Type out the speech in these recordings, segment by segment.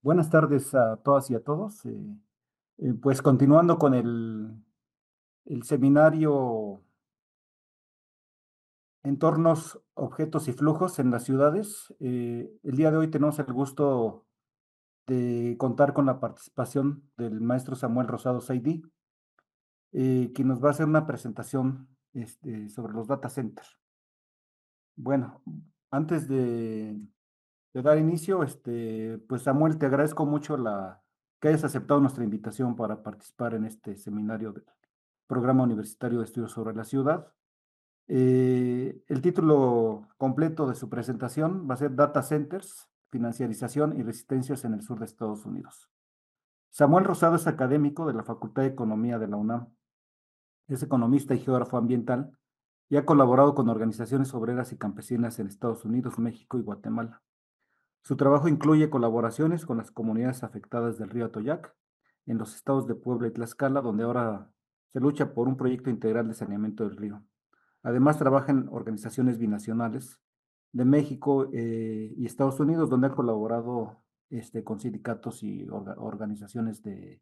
Buenas tardes a todas y a todos. Pues continuando con el seminario Entornos, Objetos y Flujos en las ciudades. El día de hoy tenemos el gusto de contar con la participación del maestro Samuel Rosado Saidí, quien nos va a hacer una presentación sobre los data centers. Bueno, antes de dar inicio, pues Samuel, te agradezco mucho que hayas aceptado nuestra invitación para participar en este seminario del Programa Universitario de Estudios sobre la Ciudad. El título completo de su presentación va a ser Data Centers, Financiarización y Resistencias en el Sur de Estados Unidos. Samuel Rosado es académico de la Facultad de Economía de la UNAM. Es economista y geógrafo ambiental y ha colaborado con organizaciones obreras y campesinas en Estados Unidos, México y Guatemala. Su trabajo incluye colaboraciones con las comunidades afectadas del río Atoyac, en los estados de Puebla y Tlaxcala, donde ahora se lucha por un proyecto integral de saneamiento del río. Además, trabaja en organizaciones binacionales de México y Estados Unidos, donde ha colaborado con sindicatos y organizaciones de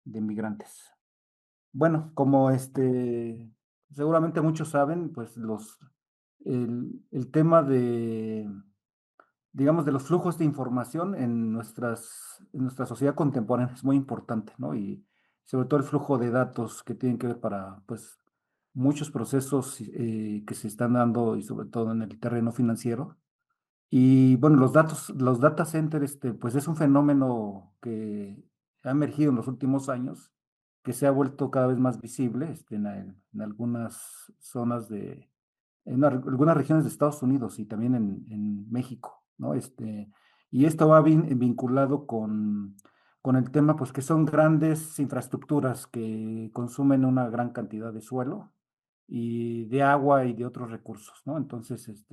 migrantes. Bueno, como seguramente muchos saben, pues el tema digamos, de los flujos de información en nuestra sociedad contemporánea es muy importante, ¿no? Y sobre todo el flujo de datos que tienen que ver para, pues, muchos procesos que se están dando y sobre todo en el terreno financiero. Y bueno, los data centers, pues es un fenómeno que ha emergido en los últimos años, que se ha vuelto cada vez más visible, en algunas zonas algunas regiones de Estados Unidos y también en México, ¿no? Y esto va vinculado con el tema, pues que son grandes infraestructuras que consumen una gran cantidad de suelo y de agua y de otros recursos, ¿no? Entonces,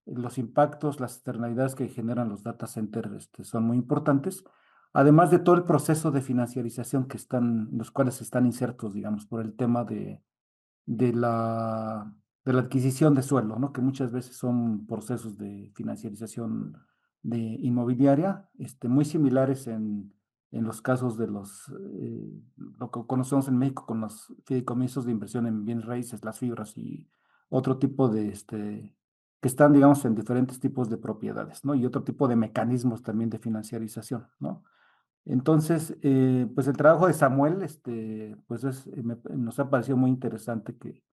los impactos, las externalidades que generan los data centers, son muy importantes, además de todo el proceso de financiarización los cuales están insertos, digamos, por el tema de la, de la adquisición de suelo, ¿no? Que muchas veces son procesos de financiarización de inmobiliaria, muy similares en los casos lo que conocemos en México con los fideicomisos de inversión en bienes raíces, las fibras y otro tipo que están, digamos, en diferentes tipos de propiedades, ¿no? Y otro tipo de mecanismos también de financiarización, ¿no? Entonces, pues el trabajo de Samuel, pues nos ha parecido muy interesante que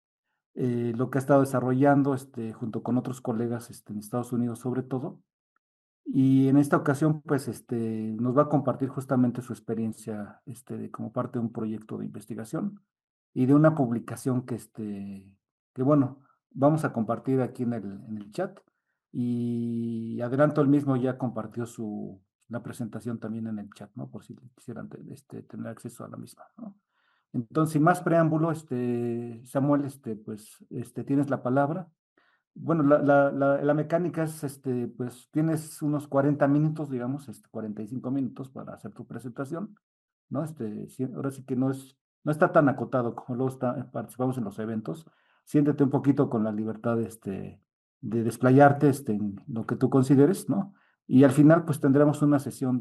lo que ha estado desarrollando, junto con otros colegas, en Estados Unidos sobre todo. Y en esta ocasión, pues, nos va a compartir justamente su experiencia, como parte de un proyecto de investigación y de una publicación que bueno, vamos a compartir aquí en el chat. Y adelanto, el mismo ya compartió la presentación también en el chat, ¿no? Por si quisieran tener acceso a la misma, ¿no? Entonces, sin más preámbulo, Samuel, pues, tienes la palabra. Bueno, la mecánica es, pues tienes unos 40 minutos, digamos, 45 minutos para hacer tu presentación, ¿no? Ahora sí que no está tan acotado como luego participamos en los eventos. Siéntete un poquito con la libertad, de desplayarte, en lo que tú consideres, ¿no? Y al final, pues tendremos una sesión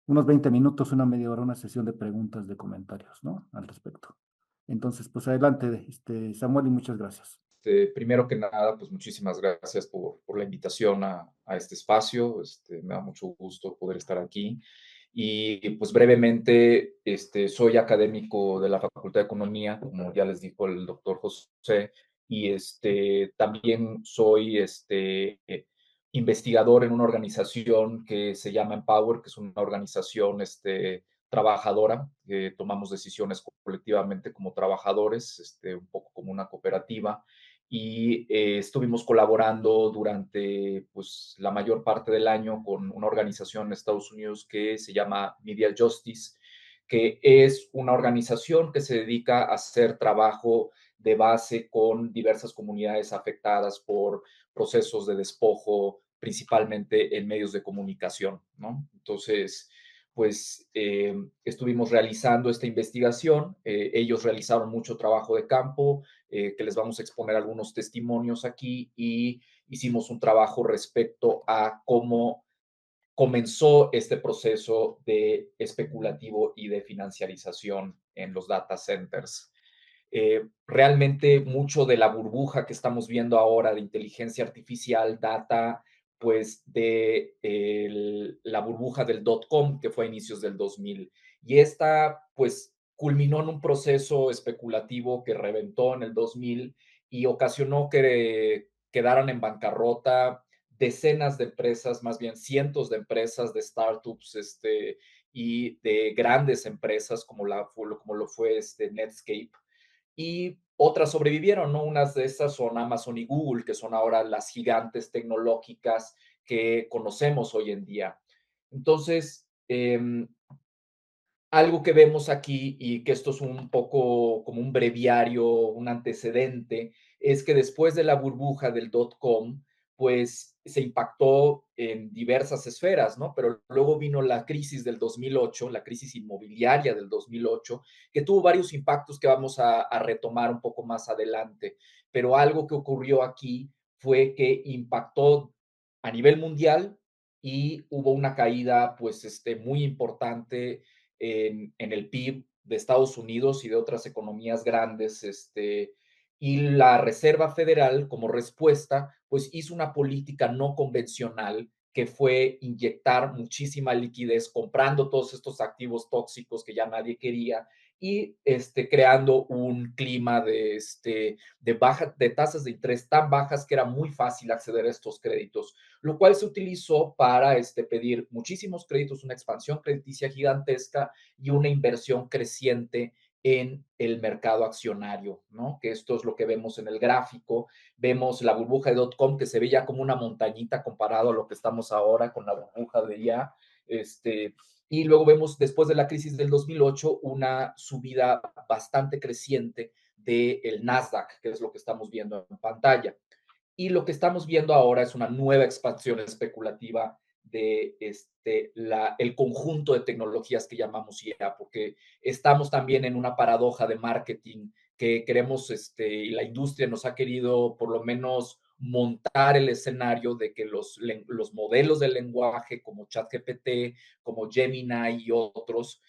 unos 20 minutos, una media hora, una sesión de preguntas, de comentarios, ¿no? Al respecto. Entonces, pues adelante, Samuel, y muchas gracias. Primero que nada, pues muchísimas gracias por la invitación a este espacio. Me da mucho gusto poder estar aquí. Y pues brevemente, soy académico de la Facultad de Economía, como ya les dijo el doctor José, y también soy investigador en una organización que se llama Empower, que es una organización trabajadora, que tomamos decisiones colectivamente como trabajadores, un poco como una cooperativa y estuvimos colaborando durante pues, la mayor parte del año con una organización en Estados Unidos que se llama Media Justice, que es una organización que se dedica a hacer trabajo de base con diversas comunidades afectadas por procesos de despojo, principalmente en medios de comunicación, ¿no? Entonces, pues estuvimos realizando esta investigación, ellos realizaron mucho trabajo de campo, que les vamos a exponer algunos testimonios aquí y hicimos un trabajo respecto a cómo comenzó este proceso de especulativo y de financiarización en los data centers. Realmente mucho de la burbuja que estamos viendo ahora de inteligencia artificial data pues de la burbuja del .com que fue a inicios del 2000 y esta pues culminó en un proceso especulativo que reventó en el 2000 y ocasionó que quedaran en bancarrota decenas de empresas, más bien cientos de empresas, de startups, y de grandes empresas como lo fue Netscape y otras sobrevivieron, ¿no? Unas de estas son Amazon y Google, que son ahora las gigantes tecnológicas que conocemos hoy en día. Entonces, algo que vemos aquí y que esto es un poco como un breviario, un antecedente, es que después de la burbuja del .com, pues se impactó en diversas esferas, ¿no? Pero luego vino la crisis del 2008, la crisis inmobiliaria del 2008, que tuvo varios impactos que vamos a retomar un poco más adelante. Pero algo que ocurrió aquí fue que impactó a nivel mundial y hubo una caída, pues, muy importante en el PIB de Estados Unidos y de otras economías grandes, y la Reserva Federal, como respuesta, pues hizo una política no convencional que fue inyectar muchísima liquidez comprando todos estos activos tóxicos que ya nadie quería y creando un clima de tasas de interés tan bajas que era muy fácil acceder a estos créditos, lo cual se utilizó para pedir muchísimos créditos, una expansión crediticia gigantesca y una inversión creciente en el mercado accionario, ¿no? Que esto es lo que vemos en el gráfico. Vemos la burbuja de .com que se ve ya como una montañita comparado a lo que estamos ahora con la burbuja de ya. Y luego vemos después de la crisis del 2008 una subida bastante creciente del Nasdaq, que es lo que estamos viendo en pantalla. Y lo que estamos viendo ahora es una nueva expansión especulativa de el conjunto de tecnologías que llamamos IA, porque estamos también en una paradoja de marketing que queremos, y la industria nos ha querido por lo menos montar el escenario de que los modelos de lenguaje como ChatGPT, como Gemini y otros,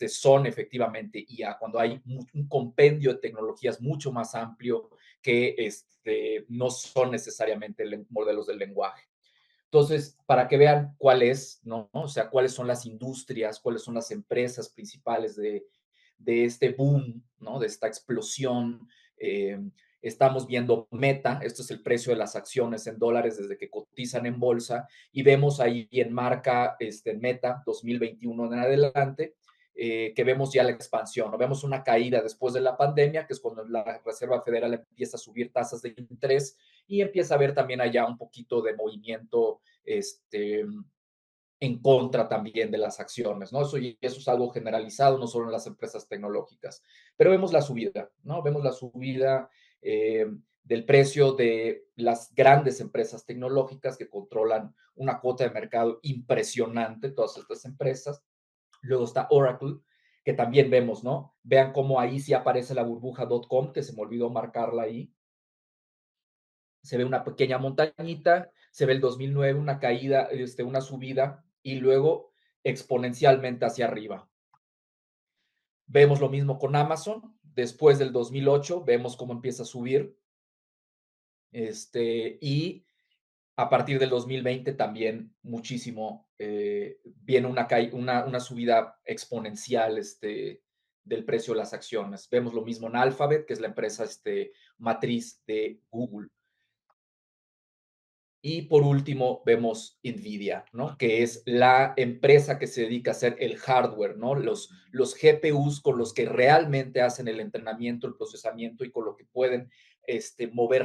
son efectivamente IA, cuando hay un compendio de tecnologías mucho más amplio que no son necesariamente modelos del lenguaje. Entonces, para que vean cuál es, ¿no? O sea, cuáles son las industrias, cuáles son las empresas principales de este boom, ¿no? De esta explosión. Estamos viendo Meta, esto es el precio de las acciones en dólares desde que cotizan en bolsa, y vemos ahí en marca Meta 2021 en adelante, que vemos ya la expansión, ¿no? Vemos una caída después de la pandemia, que es cuando la Reserva Federal empieza a subir tasas de interés y empieza a haber también allá un poquito de movimiento en contra también de las acciones, ¿no? Eso es algo generalizado, no solo en las empresas tecnológicas. Pero vemos la subida, ¿no? Vemos la subida del precio de las grandes empresas tecnológicas que controlan una cuota de mercado impresionante, todas estas empresas. Luego está Oracle, que también vemos, ¿no? Vean cómo ahí sí aparece la burbuja.com, que se me olvidó marcarla ahí. Se ve una pequeña montañita, se ve el 2009, una caída, una subida y luego exponencialmente hacia arriba. Vemos lo mismo con Amazon, después del 2008, vemos cómo empieza a subir, y a partir del 2020 también muchísimo, viene una subida exponencial del precio de las acciones. Vemos lo mismo en Alphabet, que es la empresa matriz de Google. Y por último, vemos NVIDIA, ¿no? Que es la empresa que se dedica a hacer el hardware, ¿no? Los GPUs con los que realmente hacen el entrenamiento, el procesamiento y con lo que pueden mover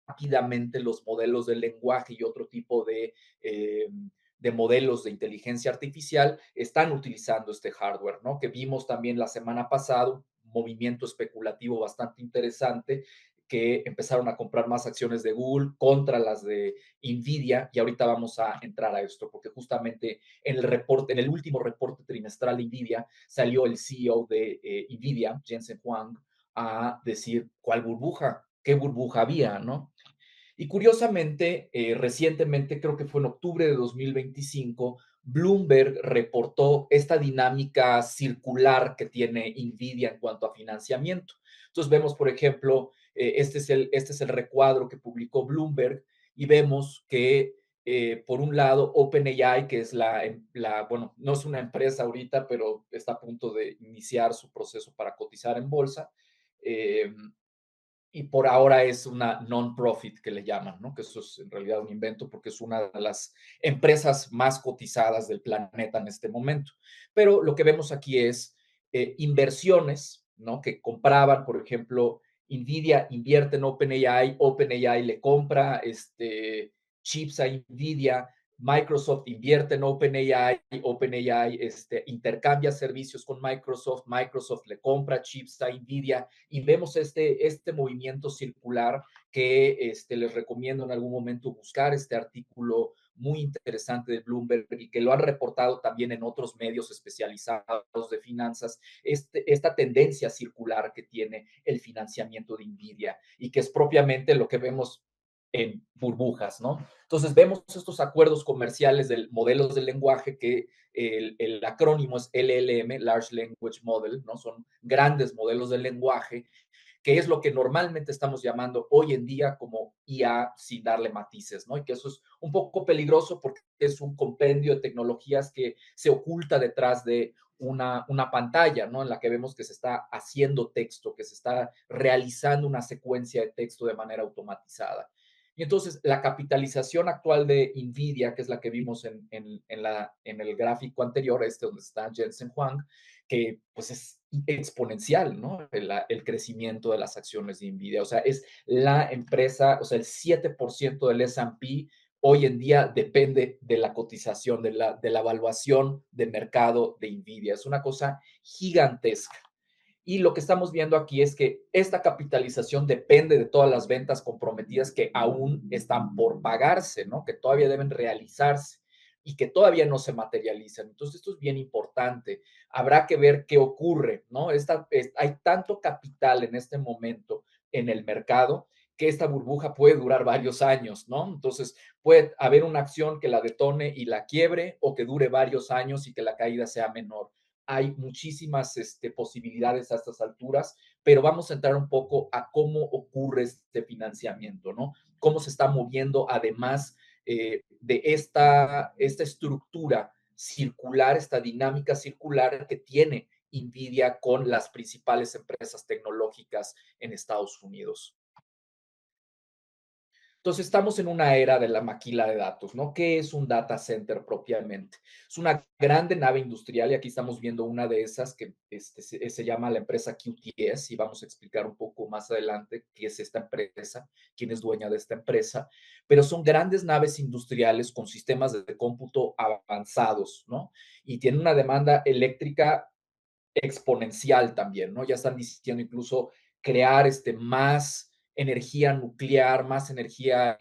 rápidamente los modelos del lenguaje y otro tipo de modelos de inteligencia artificial, están utilizando este hardware, ¿no? Que vimos también la semana pasada, un movimiento especulativo bastante interesante, que empezaron a comprar más acciones de Google contra las de Nvidia, y ahorita vamos a entrar a esto, porque justamente en el último reporte trimestral de Nvidia, salió el CEO de Nvidia, Jensen Huang, a decir cuál burbuja, qué burbuja había, ¿no? Y curiosamente, recientemente, creo que fue en octubre de 2025, Bloomberg reportó esta dinámica circular que tiene NVIDIA en cuanto a financiamiento. Entonces vemos, por ejemplo, este es el recuadro que publicó Bloomberg y vemos que por un lado, OpenAI, que es bueno, no es una empresa ahorita, pero está a punto de iniciar su proceso para cotizar en bolsa. Eh, y por ahora es una non-profit que le llaman, ¿no? Que eso es en realidad un invento porque es una de las empresas más cotizadas del planeta en este momento. Pero lo que vemos aquí es inversiones, ¿no? Que compraban, por ejemplo, Nvidia invierte en OpenAI, OpenAI le compra chips a Nvidia, Microsoft invierte en OpenAI, OpenAI intercambia servicios con Microsoft, Microsoft le compra chips a Nvidia y vemos este movimiento circular que les recomiendo en algún momento buscar este artículo muy interesante de Bloomberg y que lo han reportado también en otros medios especializados de finanzas, esta tendencia circular que tiene el financiamiento de Nvidia y que es propiamente lo que vemos en burbujas, ¿no? Entonces vemos estos acuerdos comerciales de modelos de lenguaje que el acrónimo es LLM, Large Language Model, ¿no? Son grandes modelos de lenguaje, que es lo que normalmente estamos llamando hoy en día como IA sin darle matices, ¿no? Y que eso es un poco peligroso porque es un compendio de tecnologías que se oculta detrás de una pantalla, ¿no? En la que vemos que se está haciendo texto, que se está realizando una secuencia de texto de manera automatizada. Y entonces la capitalización actual de NVIDIA, que es la que vimos en el gráfico anterior, donde está Jensen Huang, que pues es exponencial, ¿no? El crecimiento de las acciones de NVIDIA. O sea, es la empresa, o sea, el 7% del S&P hoy en día depende de la cotización, de la evaluación de mercado de NVIDIA. Es una cosa gigantesca. Y lo que estamos viendo aquí es que esta capitalización depende de todas las ventas comprometidas que aún están por pagarse, ¿no? Que todavía deben realizarse y que todavía no se materializan. Entonces, esto es bien importante. Habrá que ver qué ocurre, ¿no? Hay tanto capital en este momento en el mercado que esta burbuja puede durar varios años, ¿no? Entonces, puede haber una acción que la detone y la quiebre o que dure varios años y que la caída sea menor. Hay muchísimas posibilidades a estas alturas, pero vamos a entrar un poco a cómo ocurre este financiamiento, ¿no? Cómo se está moviendo además de esta estructura circular, esta dinámica circular que tiene NVIDIA con las principales empresas tecnológicas en Estados Unidos. Entonces, estamos en una era de la maquila de datos, ¿no? ¿Qué es un data center propiamente? Es una grande nave industrial y aquí estamos viendo una de esas que se llama la empresa QTS y vamos a explicar un poco más adelante qué es esta empresa, quién es dueña de esta empresa, pero son grandes naves industriales con sistemas de cómputo avanzados, ¿no? Y tienen una demanda eléctrica exponencial también, ¿no? Ya están diciendo incluso crear más energía nuclear, más energía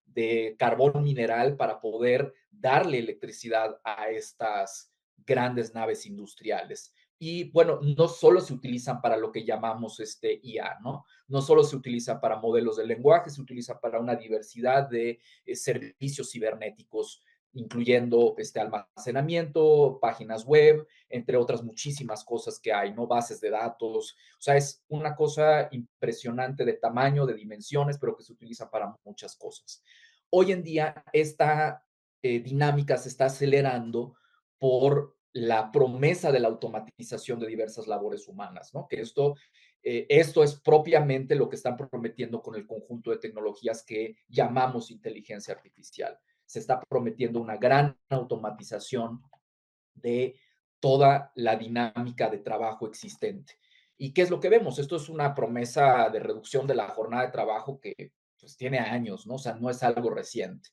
de carbón mineral para poder darle electricidad a estas grandes naves industriales. Y bueno, no solo se utilizan para lo que llamamos IA, ¿no? No solo se utilizan para modelos de lenguaje, se utiliza para una diversidad de servicios cibernéticos, incluyendo almacenamiento, páginas web, entre otras muchísimas cosas que hay, ¿no? Bases de datos. O sea, es una cosa impresionante de tamaño, de dimensiones, pero que se utiliza para muchas cosas. Hoy en día, esta dinámica se está acelerando por la promesa de la automatización de diversas labores humanas, ¿no? Que esto es propiamente lo que están prometiendo con el conjunto de tecnologías que llamamos inteligencia artificial. Se está prometiendo una gran automatización de toda la dinámica de trabajo existente. ¿Y qué es lo que vemos? Esto es una promesa de reducción de la jornada de trabajo que pues, tiene años, ¿no? O sea, no es algo reciente.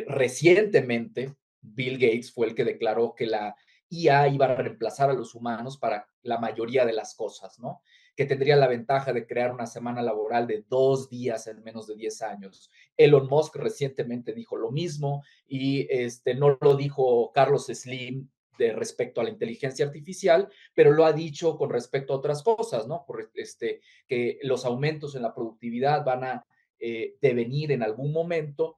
Recientemente, Bill Gates fue el que declaró que la IA iba a reemplazar a los humanos para la mayoría de las cosas, ¿no? Que tendría la ventaja de crear una semana laboral de 2 días en menos de 10 años. Elon Musk recientemente dijo lo mismo y no lo dijo Carlos Slim respecto a la inteligencia artificial, pero lo ha dicho con respecto a otras cosas, ¿no? Que los aumentos en la productividad van a devenir en algún momento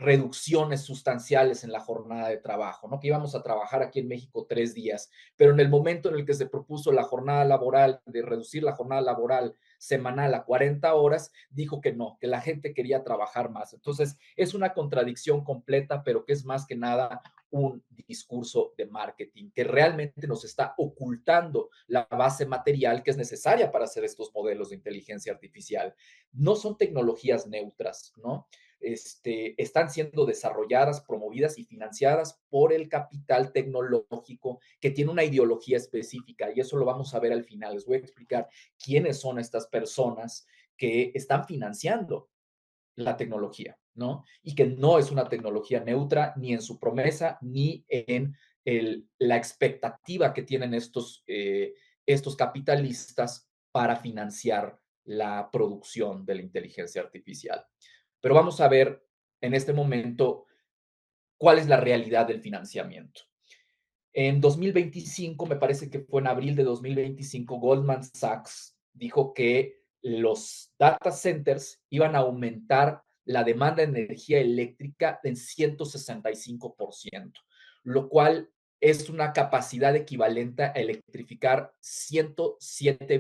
reducciones sustanciales en la jornada de trabajo, ¿no? Que íbamos a trabajar aquí en México 3 días, pero en el momento en el que se propuso la jornada laboral, de reducir la jornada laboral semanal a 40 horas, dijo que no, que la gente quería trabajar más. Entonces, es una contradicción completa, pero que es más que nada un discurso de marketing que realmente nos está ocultando la base material que es necesaria para hacer estos modelos de inteligencia artificial. No son tecnologías neutras, ¿no? Están siendo desarrolladas, promovidas y financiadas por el capital tecnológico que tiene una ideología específica y eso lo vamos a ver al final. Les voy a explicar quiénes son estas personas que están financiando la tecnología, ¿no? Y que no es una tecnología neutra ni en su promesa ni en la expectativa que tienen estos capitalistas para financiar la producción de la inteligencia artificial. Pero vamos a ver en este momento cuál es la realidad del financiamiento. En 2025, me parece que fue en abril de 2025, Goldman Sachs dijo que los data centers iban a aumentar la demanda de energía eléctrica en 165%, lo cual es una capacidad equivalente a electrificar 107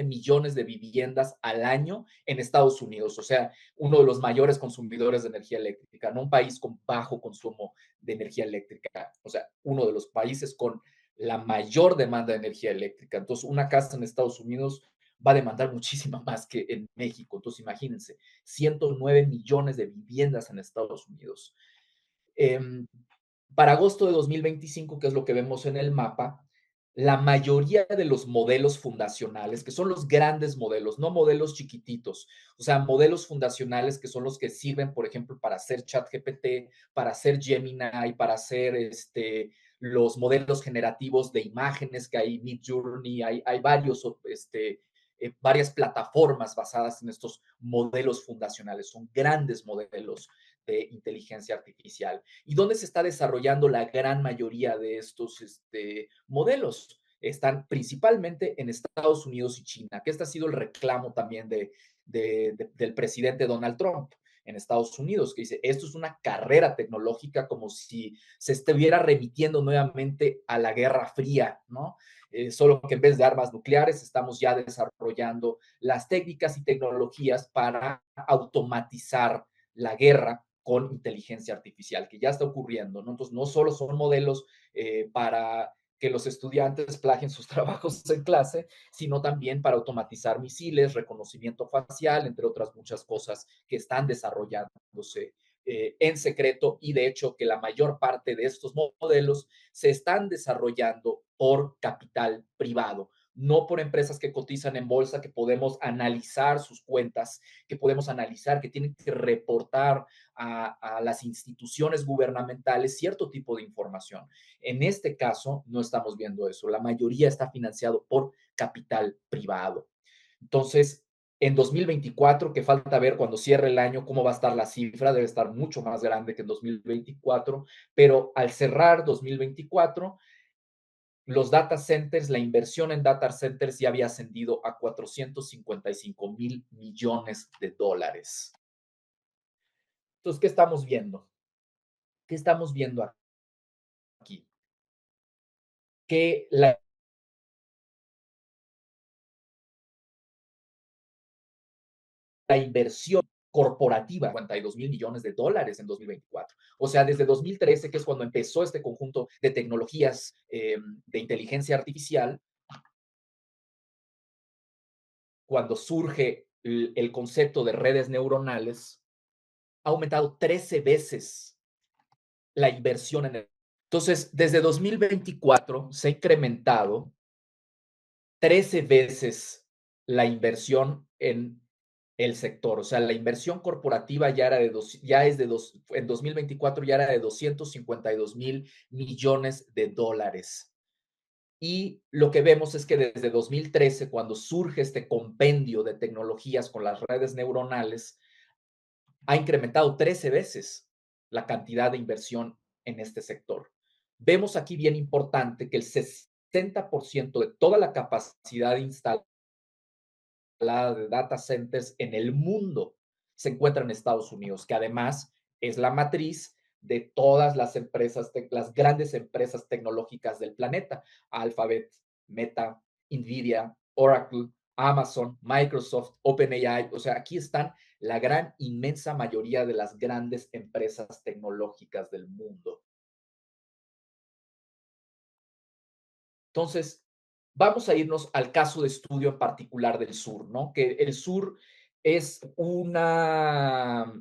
millones de viviendas al año en Estados Unidos, o sea, uno de los mayores consumidores de energía eléctrica, no un país con bajo consumo de energía eléctrica, o sea, uno de los países con la mayor demanda de energía eléctrica. Entonces, una casa en Estados Unidos va a demandar muchísima más que en México. Entonces, imagínense, 109 millones de viviendas en Estados Unidos. Eh, para agosto de 2025, que es lo que vemos en el mapa, la mayoría de los modelos fundacionales, que son los grandes modelos, no modelos chiquititos, o sea, modelos fundacionales que son los que sirven, por ejemplo, para hacer ChatGPT, para hacer Gemini, para hacer los modelos generativos de imágenes que hay, Midjourney, hay varias plataformas basadas en estos modelos fundacionales, son grandes modelos de inteligencia artificial. ¿Y dónde se está desarrollando la gran mayoría de estos modelos? Están principalmente en Estados Unidos y China, que este ha sido el reclamo también del presidente Donald Trump en Estados Unidos, que dice, esto es una carrera tecnológica como si se estuviera remitiendo nuevamente a la Guerra Fría, ¿no? Solo que en vez de armas nucleares estamos ya desarrollando las técnicas y tecnologías para automatizar la guerra con inteligencia artificial, que ya está ocurriendo, ¿no? Entonces, no solo son modelos para que los estudiantes plagien sus trabajos en clase, sino también para automatizar misiles, reconocimiento facial, entre otras muchas cosas que están desarrollándose en secreto y de hecho que la mayor parte de estos modelos se están desarrollando por capital privado, no por empresas que cotizan en bolsa, que podemos analizar sus cuentas, que podemos analizar, que tienen que reportar a las instituciones gubernamentales cierto tipo de información. En este caso, no estamos viendo eso. La mayoría está financiado por capital privado. Entonces, en 2024, que falta ver cuando cierre el año cómo va a estar la cifra, debe estar mucho más grande que en 2024, pero al cerrar 2024, los data centers, la inversión en data centers ya había ascendido a 455 mil millones de dólares. Entonces, ¿qué estamos viendo? ¿Qué estamos viendo aquí? Que la inversión corporativa, 52 mil millones de dólares en 2024. O sea, desde 2013, que es cuando empezó este conjunto de tecnologías de inteligencia artificial, cuando surge el concepto de redes neuronales, ha aumentado 13 veces la inversión en el. Entonces, desde 2024 se ha incrementado 13 veces la inversión en el sector. O sea, la inversión corporativa ya era de dos, ya es de dos, en 2024 ya era de 252 mil millones de dólares. Y lo que vemos es que desde 2013, cuando surge este compendio de tecnologías con las redes neuronales, ha incrementado 13 veces la cantidad de inversión en este sector. Vemos aquí bien importante que el 60% de toda la capacidad instalada de data centers en el mundo se encuentra en Estados Unidos, que además es la matriz de todas las empresas, las grandes empresas tecnológicas del planeta: Alphabet, Meta, Nvidia, Oracle, Amazon, Microsoft, OpenAI. O sea, aquí están la gran inmensa mayoría de las grandes empresas tecnológicas del mundo. Entonces, vamos a irnos al caso de estudio en particular del sur, ¿no? Que el sur es una,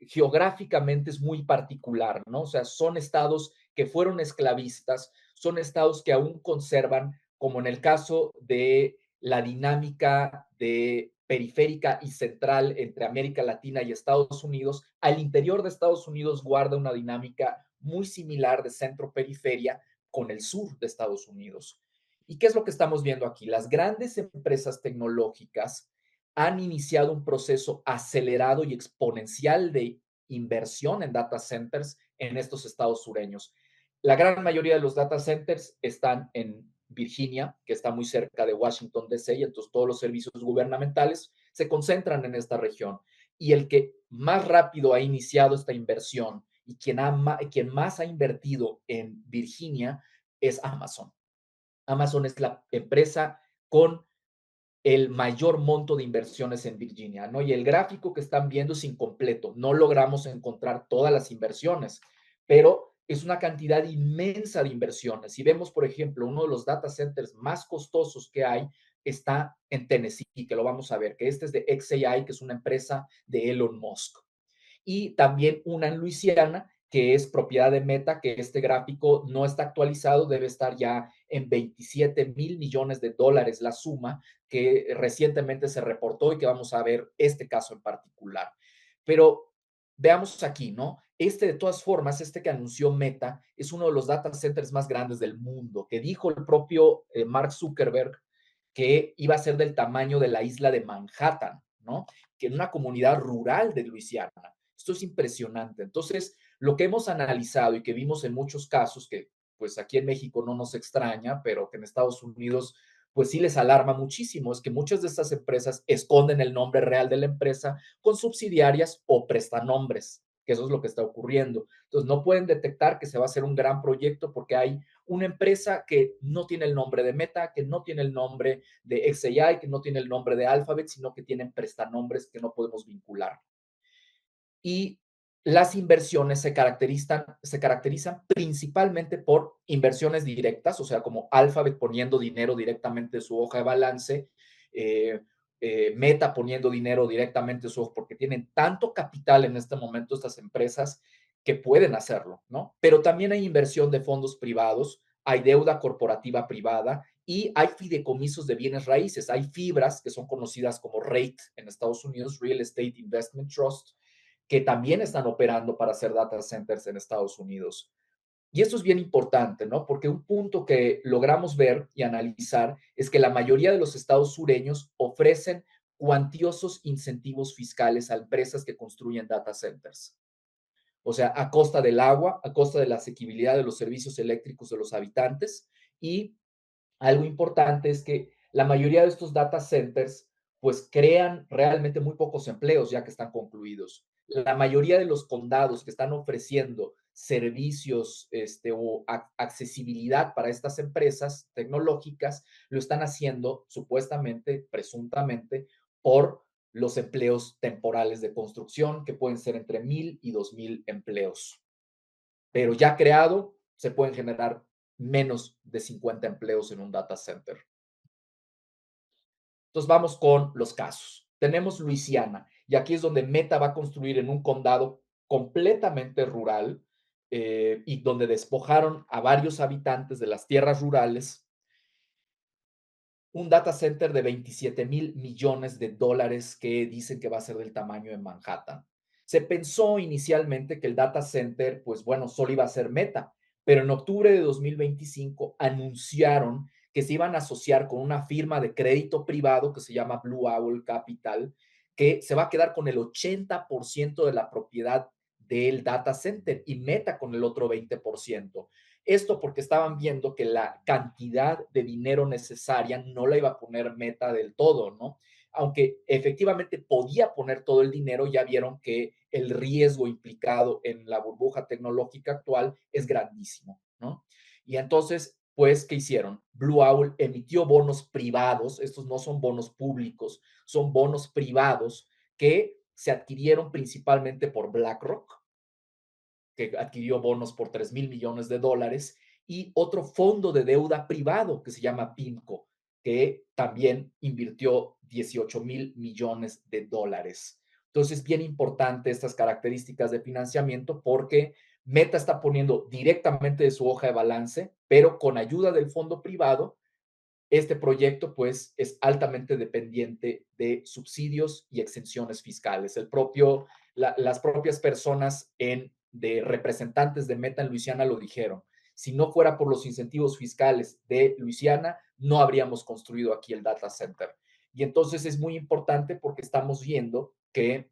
geográficamente es muy particular, ¿no? O sea, son estados que fueron esclavistas, son estados que aún conservan, como en el caso de la dinámica de periférica y central entre América Latina y Estados Unidos, al interior de Estados Unidos guarda una dinámica muy similar de centro-periferia con el sur de Estados Unidos. ¿Y qué es lo que estamos viendo aquí? Las grandes empresas tecnológicas han iniciado un proceso acelerado y exponencial de inversión en data centers en estos estados sureños. La gran mayoría de los data centers están en Virginia, que está muy cerca de Washington, D.C., y entonces todos los servicios gubernamentales se concentran en esta región. Y el que más rápido ha iniciado esta inversión y quien más ha invertido en Virginia es Amazon. Amazon es la empresa con el mayor monto de inversiones en Virginia, ¿no? Y el gráfico que están viendo es incompleto. No logramos encontrar todas las inversiones, pero es una cantidad inmensa de inversiones. Si vemos, por ejemplo, uno de los data centers más costosos que hay está en Tennessee, que lo vamos a ver, que este es de xAI, que es una empresa de Elon Musk, y también una en Luisiana, que es propiedad de Meta, que este gráfico no está actualizado, debe estar ya en 27,000 millones de dólares la suma, que recientemente se reportó y que vamos a ver este caso en particular. Pero veamos aquí, ¿no? De todas formas, este que anunció Meta es uno de los data centers más grandes del mundo, que dijo el propio Mark Zuckerberg que iba a ser del tamaño de la isla de Manhattan, ¿no? Que en una comunidad rural de Luisiana. Esto es impresionante. Entonces, lo que hemos analizado y que vimos en muchos casos, que pues aquí en México no nos extraña, pero que en Estados Unidos pues sí les alarma muchísimo, es que muchas de estas empresas esconden el nombre real de la empresa con subsidiarias o prestanombres, que eso es lo que está ocurriendo. Entonces, no pueden detectar que se va a hacer un gran proyecto porque hay una empresa que no tiene el nombre de Meta, que no tiene el nombre de xAI, que no tiene el nombre de Alphabet, sino que tienen prestanombres que no podemos vincular. Y las inversiones se caracterizan principalmente por inversiones directas, o sea, como Alphabet poniendo dinero directamente en su hoja de balance, eh, Meta poniendo dinero directamente en su hoja, porque tienen tanto capital en este momento estas empresas que pueden hacerlo, ¿no? Pero también hay inversión de fondos privados, hay deuda corporativa privada y hay fideicomisos de bienes raíces, hay fibras que son conocidas como REIT en Estados Unidos, Real Estate Investment Trust, que también están operando para hacer data centers en Estados Unidos. Y esto es bien importante, ¿no? Porque un punto que logramos ver y analizar es que la mayoría de los estados sureños ofrecen cuantiosos incentivos fiscales a empresas que construyen data centers. O sea, a costa del agua, a costa de la asequibilidad de los servicios eléctricos de los habitantes. Y algo importante es que la mayoría de estos data centers pues crean realmente muy pocos empleos ya que están concluidos. La mayoría de los condados que están ofreciendo servicios o accesibilidad para estas empresas tecnológicas lo están haciendo supuestamente, presuntamente, por los empleos temporales de construcción, que pueden ser entre 1,000 y 2,000 empleos. Pero ya creado, se pueden generar menos de 50 empleos en un data center. Entonces vamos con los casos. Tenemos Luisiana, y aquí es donde Meta va a construir en un condado completamente rural, y donde despojaron a varios habitantes de las tierras rurales, un data center de 27,000 millones de dólares que dicen que va a ser del tamaño de Manhattan. Se pensó inicialmente que el data center, pues bueno, solo iba a ser Meta, pero en octubre de 2025 anunciaron que se iban a asociar con una firma de crédito privado que se llama Blue Owl Capital, que se va a quedar con el 80% de la propiedad del data center y Meta con el otro 20%. Esto porque estaban viendo que la cantidad de dinero necesaria no la iba a poner Meta del todo, ¿no? Aunque efectivamente podía poner todo el dinero, ya vieron que el riesgo implicado en la burbuja tecnológica actual es grandísimo, ¿no? Y entonces, pues, ¿qué hicieron? Blue Owl emitió bonos privados, estos no son bonos públicos, son bonos privados que se adquirieron principalmente por BlackRock, que adquirió bonos por $3,000 millones, y otro fondo de deuda privado que se llama PIMCO, que también invirtió $18,000 millones. Entonces, bien importante estas características de financiamiento porque Meta está poniendo directamente de su hoja de balance, pero con ayuda del fondo privado este proyecto, pues, es altamente dependiente de subsidios y exenciones fiscales. Las propias personas de representantes de Meta en Luisiana lo dijeron. Si no fuera por los incentivos fiscales de Luisiana, no habríamos construido aquí el data center. Y entonces es muy importante porque estamos viendo que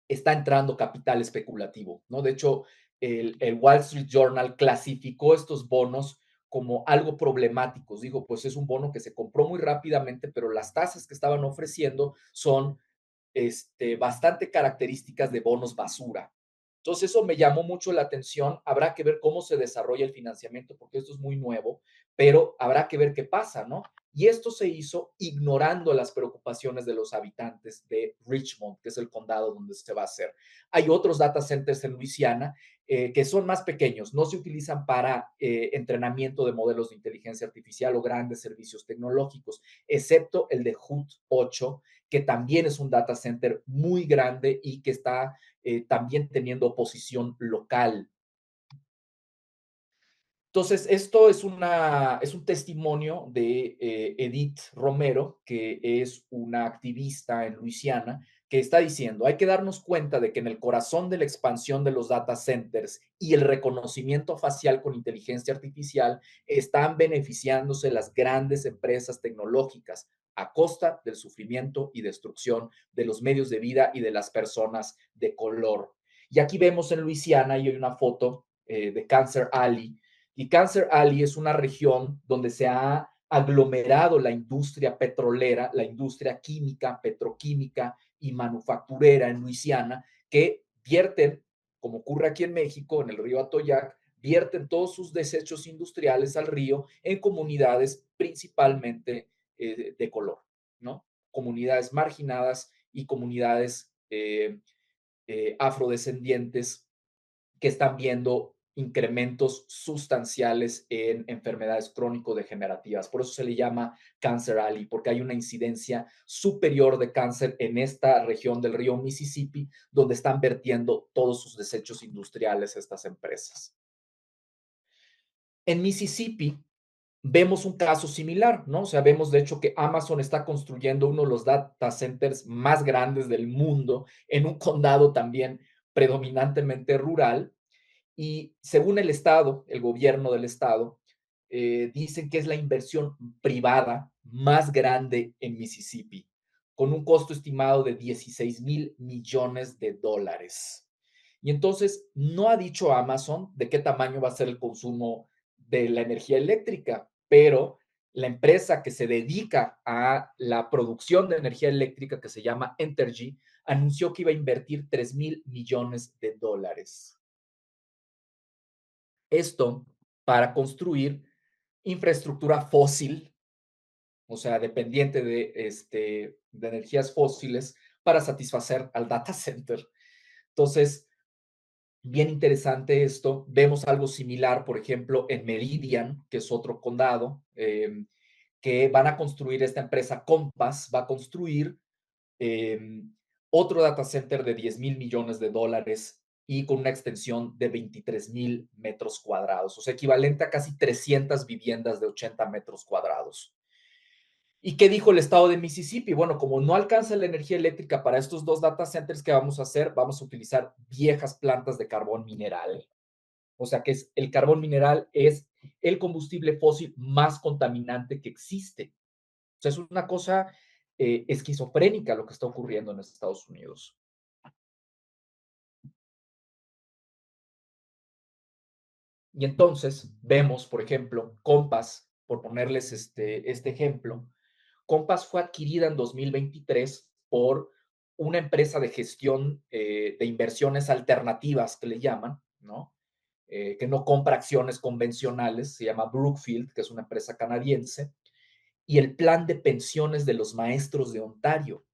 está entrando capital especulativo, ¿no? De hecho, el Wall Street Journal clasificó estos bonos como algo problemáticos. Dijo, pues es un bono que se compró muy rápidamente, pero las tasas que estaban ofreciendo son bastante características de bonos basura. Entonces eso me llamó mucho la atención. Habrá que ver cómo se desarrolla el financiamiento, porque esto es muy nuevo, pero habrá que ver qué pasa, ¿no? Y esto se hizo ignorando las preocupaciones de los habitantes de Richmond, que es el condado donde se va a hacer. Hay otros data centers en Luisiana que son más pequeños, no se utilizan para entrenamiento de modelos de inteligencia artificial o grandes servicios tecnológicos, excepto el de HUT 8, que también es un data center muy grande y que está también teniendo oposición local. Entonces, esto es un testimonio de Edith Romero, que es una activista en Luisiana, que está diciendo, hay que darnos cuenta de que en el corazón de la expansión de los data centers y el reconocimiento facial con inteligencia artificial están beneficiándose las grandes empresas tecnológicas a costa del sufrimiento y destrucción de los medios de vida y de las personas de color. Y aquí vemos en Luisiana, y hay una foto de Cancer Alley, y Cancer Alley es una región donde se ha aglomerado la industria petrolera, la industria química, petroquímica y manufacturera en Luisiana, que vierten, como ocurre aquí en México, en el río Atoyac, vierten todos sus desechos industriales al río en comunidades principalmente de color, ¿no? Comunidades marginadas y comunidades afrodescendientes que están viendo incrementos sustanciales en enfermedades crónico-degenerativas. Por eso se le llama Cancer Alley, porque hay una incidencia superior de cáncer en esta región del río Mississippi, donde están vertiendo todos sus desechos industriales estas empresas. En Mississippi vemos un caso similar, ¿no? O sea, vemos de hecho que Amazon está construyendo uno de los data centers más grandes del mundo en un condado también predominantemente rural, y según el Estado, el gobierno del Estado, dicen que es la inversión privada más grande en Mississippi, con un costo estimado de $16,000 millones. Y entonces no ha dicho Amazon de qué tamaño va a ser el consumo de la energía eléctrica, pero la empresa que se dedica a la producción de energía eléctrica, que se llama Entergy, anunció que iba a invertir $3,000 millones. Esto para construir infraestructura fósil, o sea, dependiente de energías fósiles para satisfacer al data center. Entonces, bien interesante esto. Vemos algo similar, por ejemplo, en Meridian, que es otro condado, que van a construir esta empresa Compass, va a construir eh, otro data center de $10,000 millones y con una extensión de 23,000 metros cuadrados, o sea, equivalente a casi 300 viviendas de 80 metros cuadrados. ¿Y qué dijo el estado de Mississippi? Bueno, como no alcanza la energía eléctrica para estos dos data centers, ¿qué vamos a hacer? Vamos a utilizar viejas plantas de carbón mineral. O sea, que el carbón mineral es el combustible fósil más contaminante que existe. O sea, es una cosa esquizofrénica lo que está ocurriendo en Estados Unidos. Y entonces vemos, por ejemplo, Compass, por ponerles este ejemplo, Compass fue adquirida en 2023 por una empresa de gestión de inversiones alternativas que le llaman, ¿no? Que no compra acciones convencionales, se llama Brookfield, que es una empresa canadiense, y el plan de pensiones de los maestros de Ontario.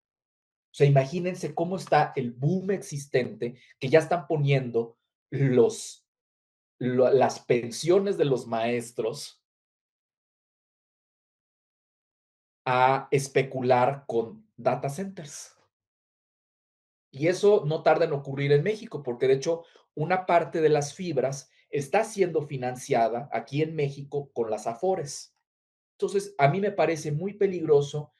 O sea, imagínense cómo está el boom existente que ya están poniendo los, las pensiones de los maestros a especular con data centers. Y eso no tarda en ocurrir en México, porque de hecho una parte de las fibras está siendo financiada aquí en México con las Afores. Entonces, a mí me parece muy peligroso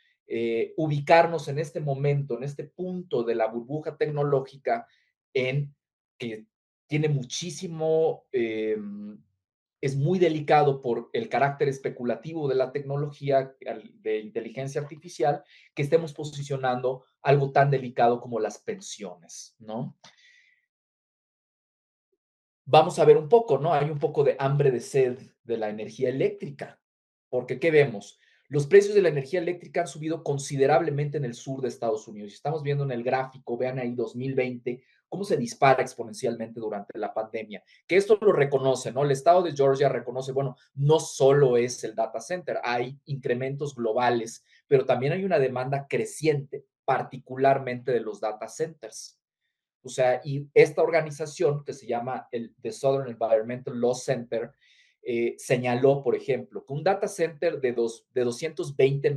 ubicarnos en este momento, en este punto de la burbuja tecnológica, en que tiene muchísimo, es muy delicado por el carácter especulativo de la tecnología de inteligencia artificial, que estemos posicionando algo tan delicado como las pensiones, ¿no? Vamos a ver un poco, ¿no? Hay un poco de hambre de sed de la energía eléctrica, porque ¿qué vemos? Los precios de la energía eléctrica han subido considerablemente en el sur de Estados Unidos. Estamos viendo en el gráfico, vean ahí 2020, cómo se dispara exponencialmente durante la pandemia. Que esto lo reconoce, ¿no? El estado de Georgia reconoce, bueno, no solo es el data center, hay incrementos globales, pero también hay una demanda creciente, particularmente de los data centers. O sea, y esta organización que se llama el The Southern Environmental Law Center señaló, por ejemplo, que un data center de 220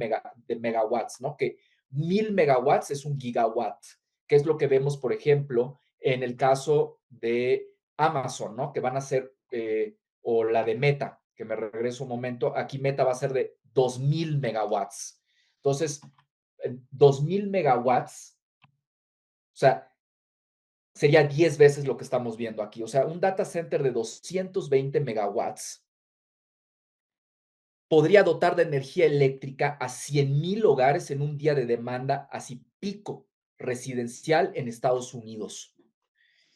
de megawatts, ¿no? Que 1000 megawatts es un gigawatt, que es lo que vemos, por ejemplo, en el caso de Amazon, ¿no? Que van a ser, o la de Meta, que me regreso un momento, aquí Meta va a ser de 2000 megawatts. Entonces, 2000 megawatts, o sea, sería 10 veces lo que estamos viendo aquí. O sea, un data center de 220 megawatts podría dotar de energía eléctrica a 100,000 hogares en un día de demanda así pico residencial en Estados Unidos.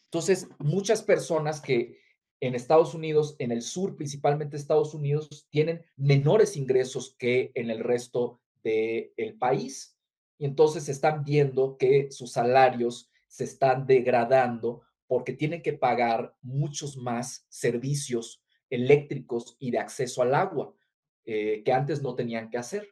Entonces, muchas personas que en Estados Unidos, en el sur, principalmente Estados Unidos, tienen menores ingresos que en el resto del país. Y entonces están viendo que sus salarios se están degradando porque tienen que pagar muchos más servicios eléctricos y de acceso al agua que antes no tenían que hacer.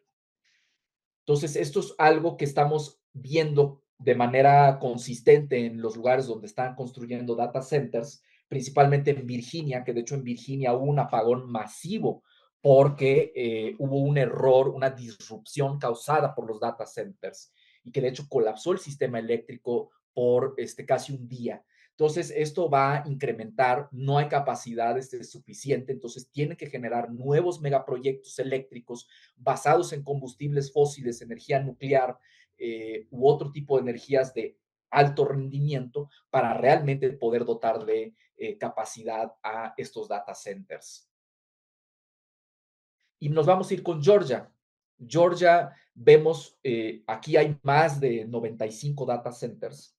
Entonces, esto es algo que estamos viendo de manera consistente en los lugares donde están construyendo data centers, principalmente en Virginia, que de hecho en Virginia hubo un apagón masivo porque hubo un error, una disrupción causada por los data centers y que de hecho colapsó el sistema eléctrico por casi un día. Entonces, esto va a incrementar, no hay capacidad suficiente, entonces tienen que generar nuevos megaproyectos eléctricos basados en combustibles fósiles, energía nuclear u otro tipo de energías de alto rendimiento para realmente poder dotar de capacidad a estos data centers. Y nos vamos a ir con Georgia. Georgia, vemos, aquí hay más de 95 data centers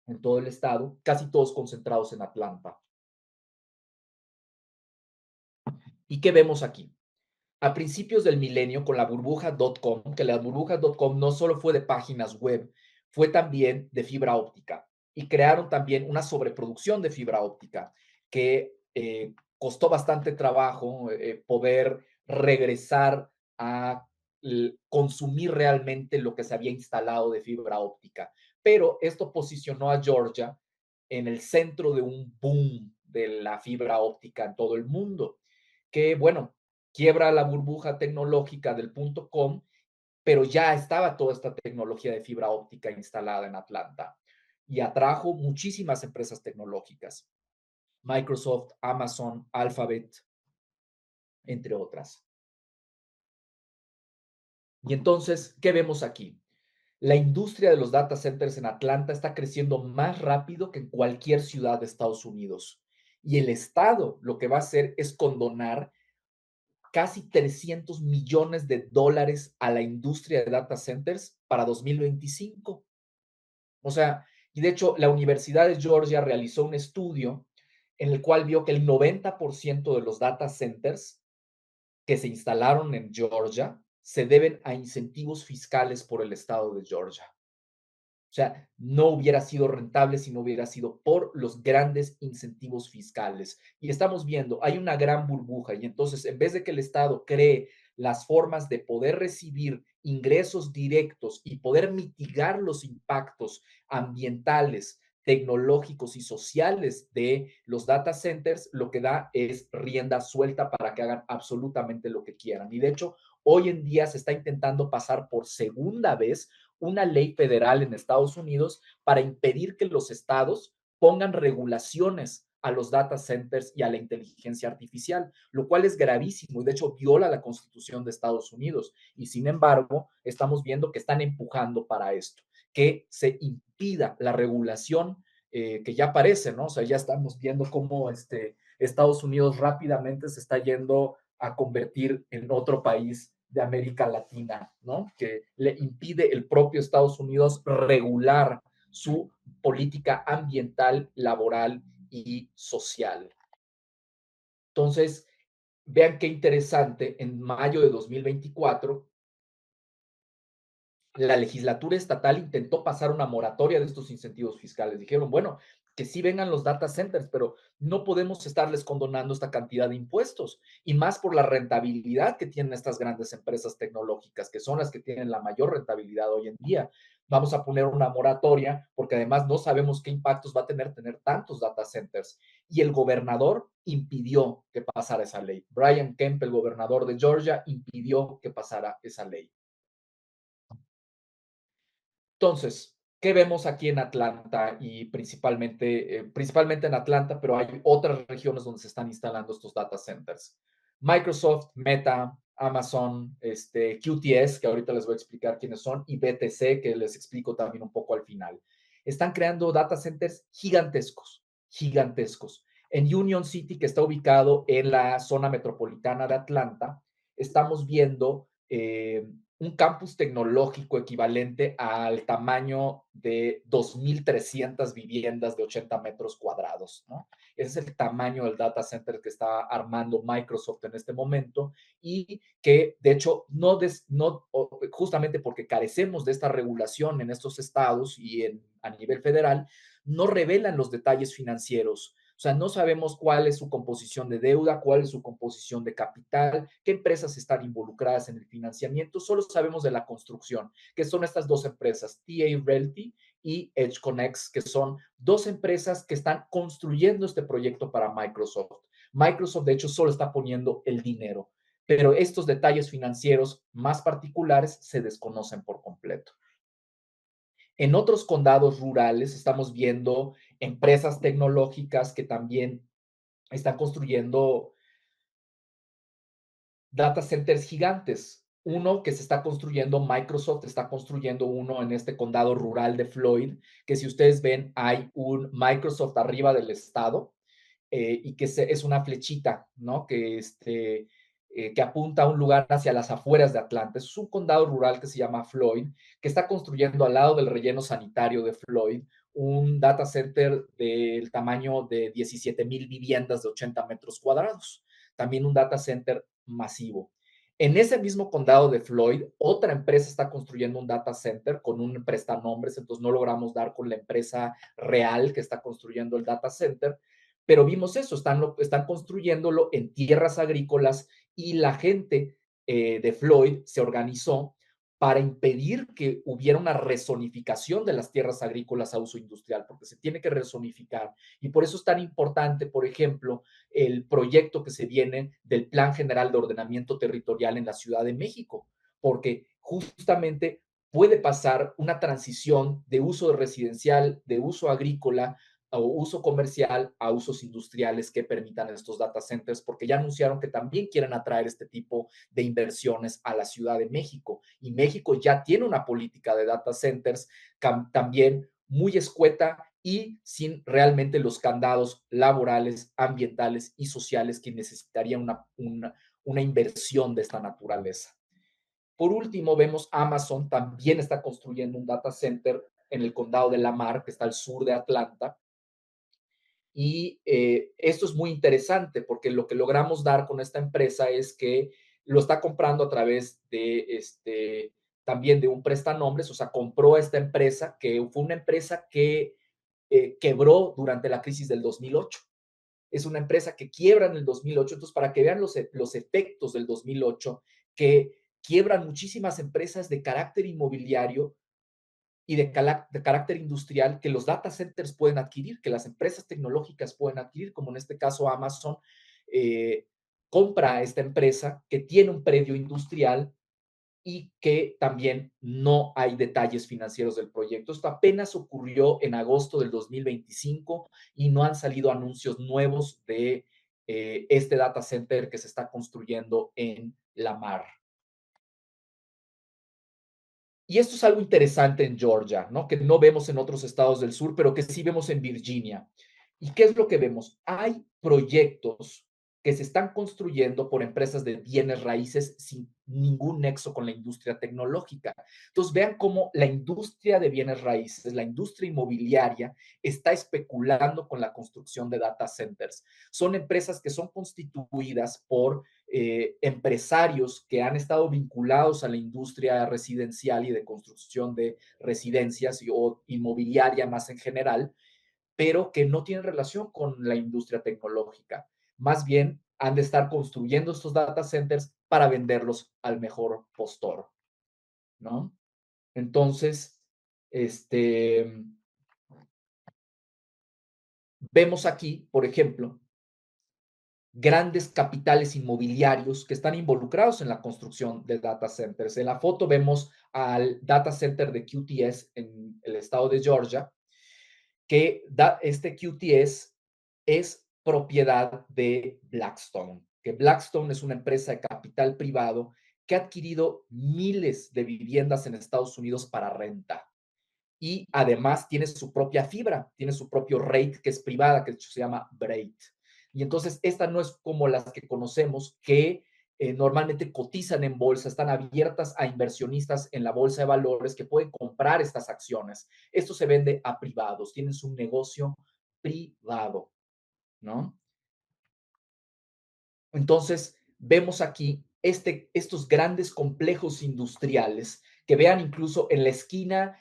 en todo el estado, casi todos concentrados en Atlanta. ¿Y qué vemos aquí? A principios del milenio con la burbuja.com, que la burbuja.com no solo fue de páginas web, fue también de fibra óptica y crearon también una sobreproducción de fibra óptica que costó bastante trabajo poder regresar a consumir realmente lo que se había instalado de fibra óptica. Pero esto posicionó a Georgia en el centro de un boom de la fibra óptica en todo el mundo, que bueno, quiebra la burbuja tecnológica del .com, pero ya estaba toda esta tecnología de fibra óptica instalada en Atlanta y atrajo muchísimas empresas tecnológicas, Microsoft, Amazon, Alphabet, entre otras. Y entonces, ¿qué vemos aquí? La industria de los data centers en Atlanta está creciendo más rápido que en cualquier ciudad de Estados Unidos. Y el Estado lo que va a hacer es condonar casi 300 millones de dólares a la industria de data centers para 2025. O sea, y de hecho la Universidad de Georgia realizó un estudio en el cual vio que el 90% de los data centers que se instalaron en Georgia se deben a incentivos fiscales por el estado de Georgia. O sea, no hubiera sido rentable si no hubiera sido por los grandes incentivos fiscales. Y estamos viendo, hay una gran burbuja y entonces en vez de que el Estado cree las formas de poder recibir ingresos directos y poder mitigar los impactos ambientales, tecnológicos y sociales de los data centers, lo que da es rienda suelta para que hagan absolutamente lo que quieran. Y de hecho, hoy en día se está intentando pasar por segunda vez una ley federal en Estados Unidos para impedir que los estados pongan regulaciones a los data centers y a la inteligencia artificial, lo cual es gravísimo y de hecho viola la Constitución de Estados Unidos. Y sin embargo, estamos viendo que están empujando para esto, que se impida la regulación que ya aparece, ¿no? O sea, ya estamos viendo cómo Estados Unidos rápidamente se está yendo a convertir en otro país de América Latina, ¿no? Que le impide el propio Estados Unidos regular su política ambiental, laboral y social. Entonces, vean qué interesante, en mayo de 2024, la legislatura estatal intentó pasar una moratoria de estos incentivos fiscales. Dijeron, bueno, que sí vengan los data centers, pero no podemos estarles condonando esta cantidad de impuestos, y más por la rentabilidad que tienen estas grandes empresas tecnológicas, que son las que tienen la mayor rentabilidad hoy en día. Vamos a poner una moratoria porque además no sabemos qué impactos va a tener tantos data centers. Y el gobernador impidió que pasara esa ley. Brian Kemp, el gobernador de Georgia, impidió que pasara esa ley. Entonces, ¿qué vemos aquí en Atlanta y principalmente en Atlanta, pero hay otras regiones donde se están instalando estos data centers? Microsoft, Meta, Amazon, QTS, que ahorita les voy a explicar quiénes son, y BTC, que les explico también un poco al final. Están creando data centers gigantescos, gigantescos. En Union City, que está ubicado en la zona metropolitana de Atlanta, estamos viendo un campus tecnológico equivalente al tamaño de 2.300 viviendas de 80 metros cuadrados, ¿no? Ese es el tamaño del data center que está armando Microsoft en este momento y que, de hecho, justamente porque carecemos de esta regulación en estos estados y a nivel federal, no revelan los detalles financieros. O sea, no sabemos cuál es su composición de deuda, cuál es su composición de capital, qué empresas están involucradas en el financiamiento, solo sabemos de la construcción, que son estas dos empresas, TA Realty y EdgeConneX, que son dos empresas que están construyendo este proyecto para Microsoft. Microsoft, de hecho, solo está poniendo el dinero, pero estos detalles financieros más particulares se desconocen por completo. En otros condados rurales estamos viendo empresas tecnológicas que también están construyendo data centers gigantes. Uno que se está construyendo, Microsoft está construyendo uno en este condado rural de Floyd, que si ustedes ven, hay un Microsoft arriba del estado y que es una flechita, ¿no? Que apunta a un lugar hacia las afueras de Atlanta. Es un condado rural que se llama Floyd, que está construyendo al lado del relleno sanitario de Floyd un data center del tamaño de 17,000 viviendas de 80 metros cuadrados. También un data center masivo. En ese mismo condado de Floyd, otra empresa está construyendo un data center con un prestanombres, entonces no logramos dar con la empresa real que está construyendo el data center, pero vimos eso, están construyéndolo en tierras agrícolas y la gente de Floyd se organizó para impedir que hubiera una rezonificación de las tierras agrícolas a uso industrial, porque se tiene que rezonificar. Y por eso es tan importante, por ejemplo, el proyecto que se viene del Plan General de Ordenamiento Territorial en la Ciudad de México, porque justamente puede pasar una transición de uso residencial, de uso agrícola o uso comercial a usos industriales que permitan estos data centers, porque ya anunciaron que también quieren atraer este tipo de inversiones a la Ciudad de México. Y México ya tiene una política de data centers también muy escueta y sin realmente los candados laborales, ambientales y sociales que necesitaría una inversión de esta naturaleza. Por último, vemos Amazon también está construyendo un data center en el condado de Lamar, que está al sur de Atlanta, Y esto es muy interesante porque lo que logramos dar con esta empresa es que lo está comprando a través de también de un prestanombres, o sea, compró esta empresa que fue una empresa que quebró durante la crisis del 2008. Es una empresa que quiebra en el 2008, entonces para que vean los efectos del 2008, que quiebran muchísimas empresas de carácter inmobiliario y de carácter industrial que los data centers pueden adquirir, que las empresas tecnológicas pueden adquirir, como en este caso Amazon eh, compra a esta empresa que tiene un predio industrial y que también no hay detalles financieros del proyecto. Esto apenas ocurrió en agosto del 2025 y no han salido anuncios nuevos de este data center que se está construyendo en la mar. Y esto es algo interesante en Georgia, ¿no? Que no vemos en otros estados del sur, pero que sí vemos en Virginia. ¿Y qué es lo que vemos? Hay proyectos que se están construyendo por empresas de bienes raíces sin ningún nexo con la industria tecnológica. Entonces, vean cómo la industria de bienes raíces, la industria inmobiliaria, está especulando con la construcción de data centers. Son empresas que son constituidas por empresarios que han estado vinculados a la industria residencial y de construcción de residencias o inmobiliaria más en general, pero que no tienen relación con la industria tecnológica. Más bien, han de estar construyendo estos data centers para venderlos al mejor postor, ¿no? Entonces, este, vemos aquí, por ejemplo, grandes capitales inmobiliarios que están involucrados en la construcción de data centers. En la foto vemos al data center de QTS en el estado de Georgia, que este QTS es propiedad de Blackstone, que Blackstone es una empresa de capital privado que ha adquirido miles de viviendas en Estados Unidos para renta. Y además tiene su propia fibra, tiene su propio rate que es privada, que de hecho se llama Braid. Y entonces esta no es como las que conocemos que normalmente cotizan en bolsa, están abiertas a inversionistas en la bolsa de valores que pueden comprar estas acciones. Esto se vende a privados, tienen su negocio privado, ¿no? Entonces, vemos aquí estos grandes complejos industriales que vean incluso en la esquina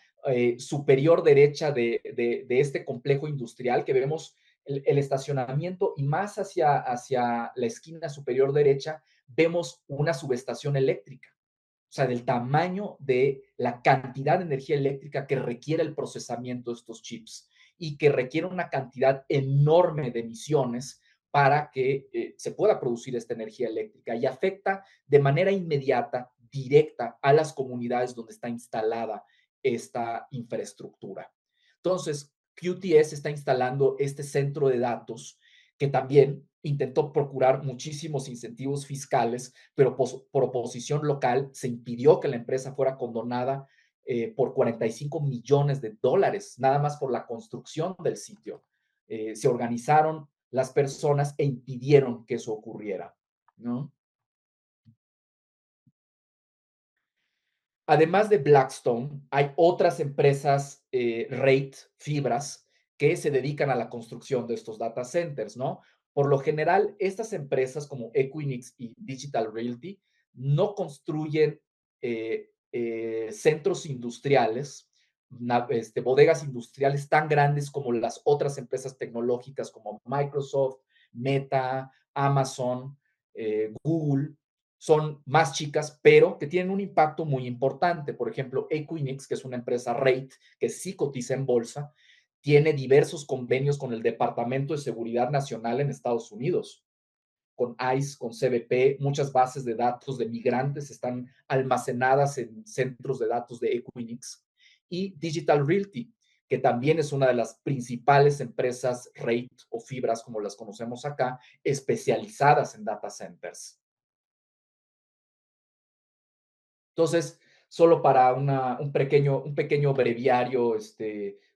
superior derecha de este complejo industrial, que vemos el estacionamiento y más hacia la esquina superior derecha vemos una subestación eléctrica. O sea, del tamaño de la cantidad de energía eléctrica que requiere el procesamiento de estos chips y que requiere una cantidad enorme de emisiones para que se pueda producir esta energía eléctrica y afecta de manera inmediata, directa a las comunidades donde está instalada esta infraestructura. Entonces, QTS está instalando este centro de datos que también intentó procurar muchísimos incentivos fiscales, pero por oposición local se impidió que la empresa fuera condonada por 45 millones de dólares, nada más por la construcción del sitio. Se organizaron las personas e impidieron que eso ocurriera, ¿no? Además de Blackstone, hay otras empresas REIT, fibras, que se dedican a la construcción de estos data centers, ¿no? Por lo general, estas empresas como Equinix y Digital Realty no construyen centros industriales, bodegas industriales tan grandes como las otras empresas tecnológicas como Microsoft, Meta, Amazon, Google, son más chicas, pero que tienen un impacto muy importante. Por ejemplo, Equinix, que es una empresa REIT que sí cotiza en bolsa, tiene diversos convenios con el Departamento de Seguridad Nacional en Estados Unidos, con ICE, con CBP. Muchas bases de datos de migrantes están almacenadas en centros de datos de Equinix. Y Digital Realty, que también es una de las principales empresas REIT o fibras, como las conocemos acá, especializadas en data centers. Entonces, solo para un pequeño breviario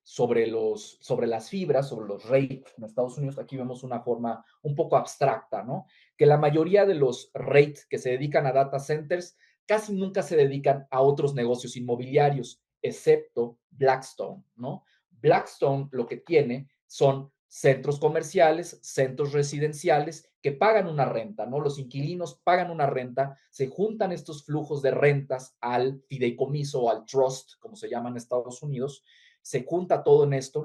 sobre las fibras, sobre los REIT en Estados Unidos, aquí vemos una forma un poco abstracta, ¿no? Que la mayoría de los REIT que se dedican a data centers casi nunca se dedican a otros negocios inmobiliarios, excepto Blackstone, ¿no? Blackstone lo que tiene son centros comerciales, centros residenciales que pagan una renta, ¿no? Los inquilinos pagan una renta, se juntan estos flujos de rentas al fideicomiso o al trust, como se llama en Estados Unidos, se junta todo en esto,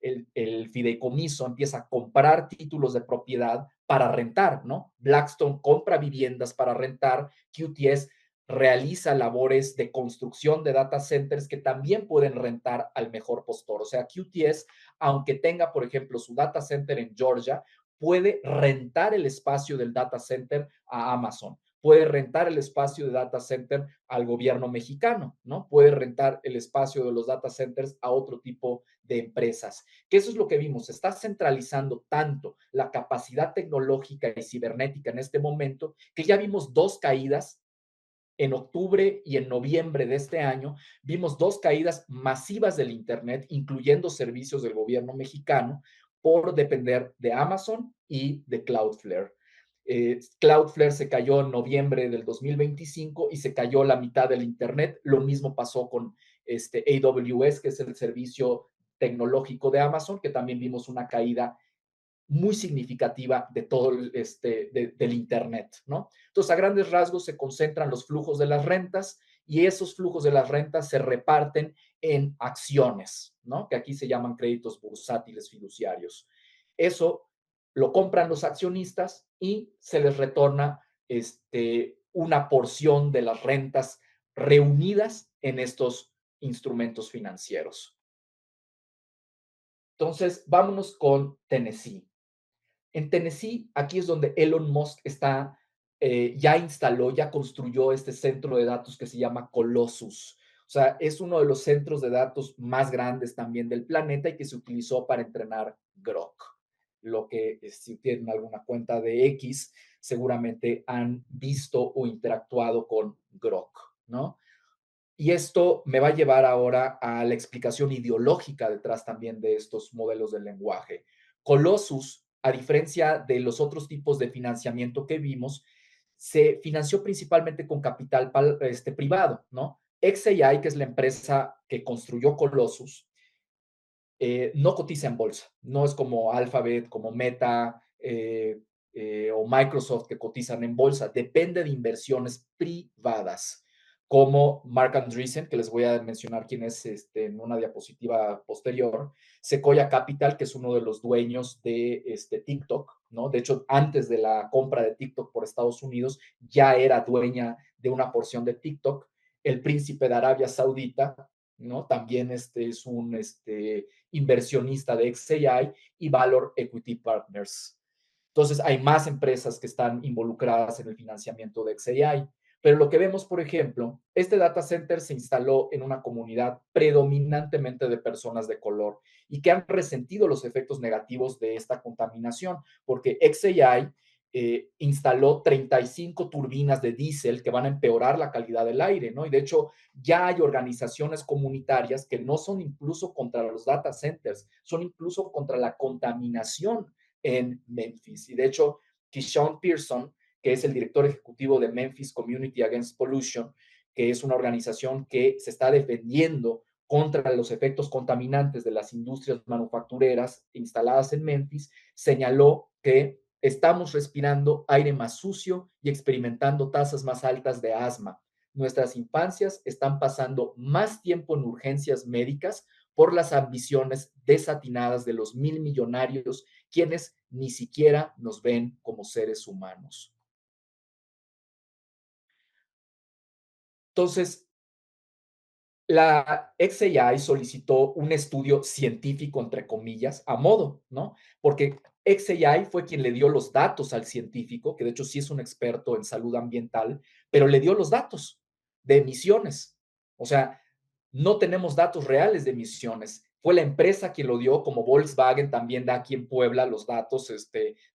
el fideicomiso empieza a comprar títulos de propiedad para rentar, ¿no? Blackstone compra viviendas para rentar, QTS realiza labores de construcción de data centers que también pueden rentar al mejor postor. O sea, QTS, aunque tenga, por ejemplo, su data center en Georgia, puede rentar el espacio del data center a Amazon, puede rentar el espacio de data center al gobierno mexicano, ¿no? Puede rentar el espacio de los data centers a otro tipo de empresas. Que eso es lo que vimos, se está centralizando tanto la capacidad tecnológica y cibernética en este momento que ya vimos dos caídas en octubre y en noviembre de este año, vimos dos caídas masivas del Internet, incluyendo servicios del gobierno mexicano, por depender de Amazon y de Cloudflare. Cloudflare se cayó en noviembre del 2025 y se cayó la mitad del Internet. Lo mismo pasó con AWS, que es el servicio tecnológico de Amazon, que también vimos una caída muy significativa de todo del Internet, ¿no? Entonces, a grandes rasgos se concentran los flujos de las rentas y esos flujos de las rentas se reparten en acciones, ¿no? Que aquí se llaman créditos bursátiles fiduciarios. Eso lo compran los accionistas y se les retorna una porción de las rentas reunidas en estos instrumentos financieros. Entonces, vámonos con Tennessee. En Tennessee, aquí es donde Elon Musk está, ya instaló, ya construyó este centro de datos que se llama Colossus. O sea, es uno de los centros de datos más grandes también del planeta y que se utilizó para entrenar Grok. Lo que, si tienen alguna cuenta de X, seguramente han visto o interactuado con Grok, ¿no? Y esto me va a llevar ahora a la explicación ideológica detrás también de estos modelos de lenguaje. Colossus, a diferencia de los otros tipos de financiamiento que vimos, se financió principalmente con capital privado, ¿no? XAI, que es la empresa que construyó Colossus, no cotiza en bolsa, no es como Alphabet, como Meta o Microsoft que cotizan en bolsa, depende de inversiones privadas, como Mark Andreessen, que les voy a mencionar quién es en una diapositiva posterior, Sequoia Capital, que es uno de los dueños de TikTok, ¿no? De hecho, antes de la compra de TikTok por Estados Unidos, ya era dueña de una porción de TikTok, el príncipe de Arabia Saudita, ¿no? También es un inversionista de XAI y Valor Equity Partners. Entonces, hay más empresas que están involucradas en el financiamiento de XAI. Pero lo que vemos, por ejemplo, este data center se instaló en una comunidad predominantemente de personas de color y que han resentido los efectos negativos de esta contaminación, porque XAI instaló 35 turbinas de diésel que van a empeorar la calidad del aire, ¿no? Y de hecho, ya hay organizaciones comunitarias que no son incluso contra los data centers, son incluso contra la contaminación en Memphis. Y de hecho, Keyshawn Pearson, que es el director ejecutivo de Memphis Community Against Pollution, que es una organización que se está defendiendo contra los efectos contaminantes de las industrias manufactureras instaladas en Memphis, señaló que estamos respirando aire más sucio y experimentando tasas más altas de asma. Nuestras infancias están pasando más tiempo en urgencias médicas por las ambiciones desatinadas de los mil millonarios, quienes ni siquiera nos ven como seres humanos. Entonces, la XAI solicitó un estudio científico, entre comillas, a modo, ¿no? Porque XAI fue quien le dio los datos al científico, que de hecho sí es un experto en salud ambiental, pero le dio los datos de emisiones. O sea, no tenemos datos reales de emisiones. Fue la empresa quien lo dio, como Volkswagen también da aquí en Puebla los datos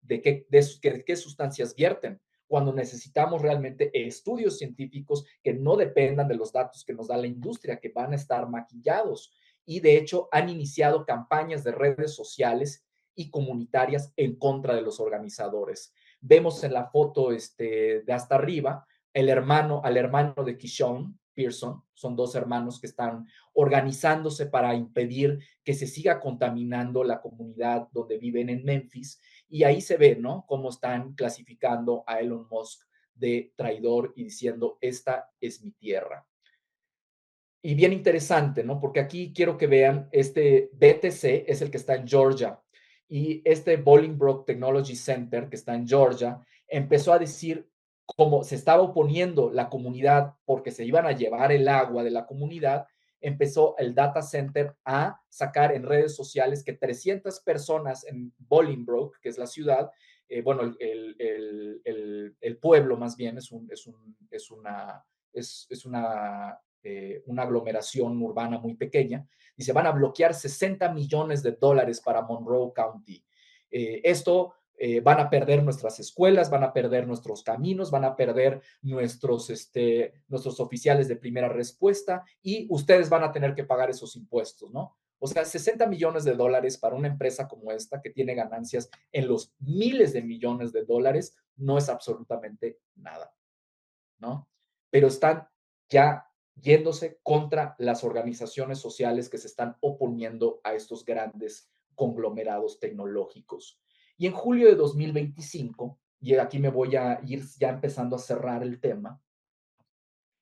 de qué sustancias vierten, cuando necesitamos realmente estudios científicos que no dependan de los datos que nos da la industria, que van a estar maquillados. Y de hecho han iniciado campañas de redes sociales y comunitarias en contra de los organizadores. Vemos en la foto de hasta arriba al hermano de Keyshawn Pearson. Son dos hermanos que están organizándose para impedir que se siga contaminando la comunidad donde viven en Memphis. Y ahí se ve, ¿no? Cómo están clasificando a Elon Musk de traidor y diciendo, esta es mi tierra. Y bien interesante, ¿no? Porque aquí quiero que vean, este BTC es el que está en Georgia y este Bolingbroke Technology Center que está en Georgia empezó a decir cómo se estaba oponiendo la comunidad porque se iban a llevar el agua de la comunidad, empezó el data center a sacar en redes sociales que 300 personas en Bolingbroke, que es la ciudad, bueno, el pueblo más bien es una aglomeración urbana muy pequeña, dice, van a bloquear $60 millones para Monroe County. Esto van a perder nuestras escuelas, van a perder nuestros caminos, van a perder nuestros oficiales de primera respuesta y ustedes van a tener que pagar esos impuestos, ¿no? O sea, $60 millones para una empresa como esta que tiene ganancias en los miles de millones de dólares no es absolutamente nada, ¿no? Pero están ya yéndose contra las organizaciones sociales que se están oponiendo a estos grandes conglomerados tecnológicos. Y en julio de 2025, y aquí me voy a ir ya empezando a cerrar el tema,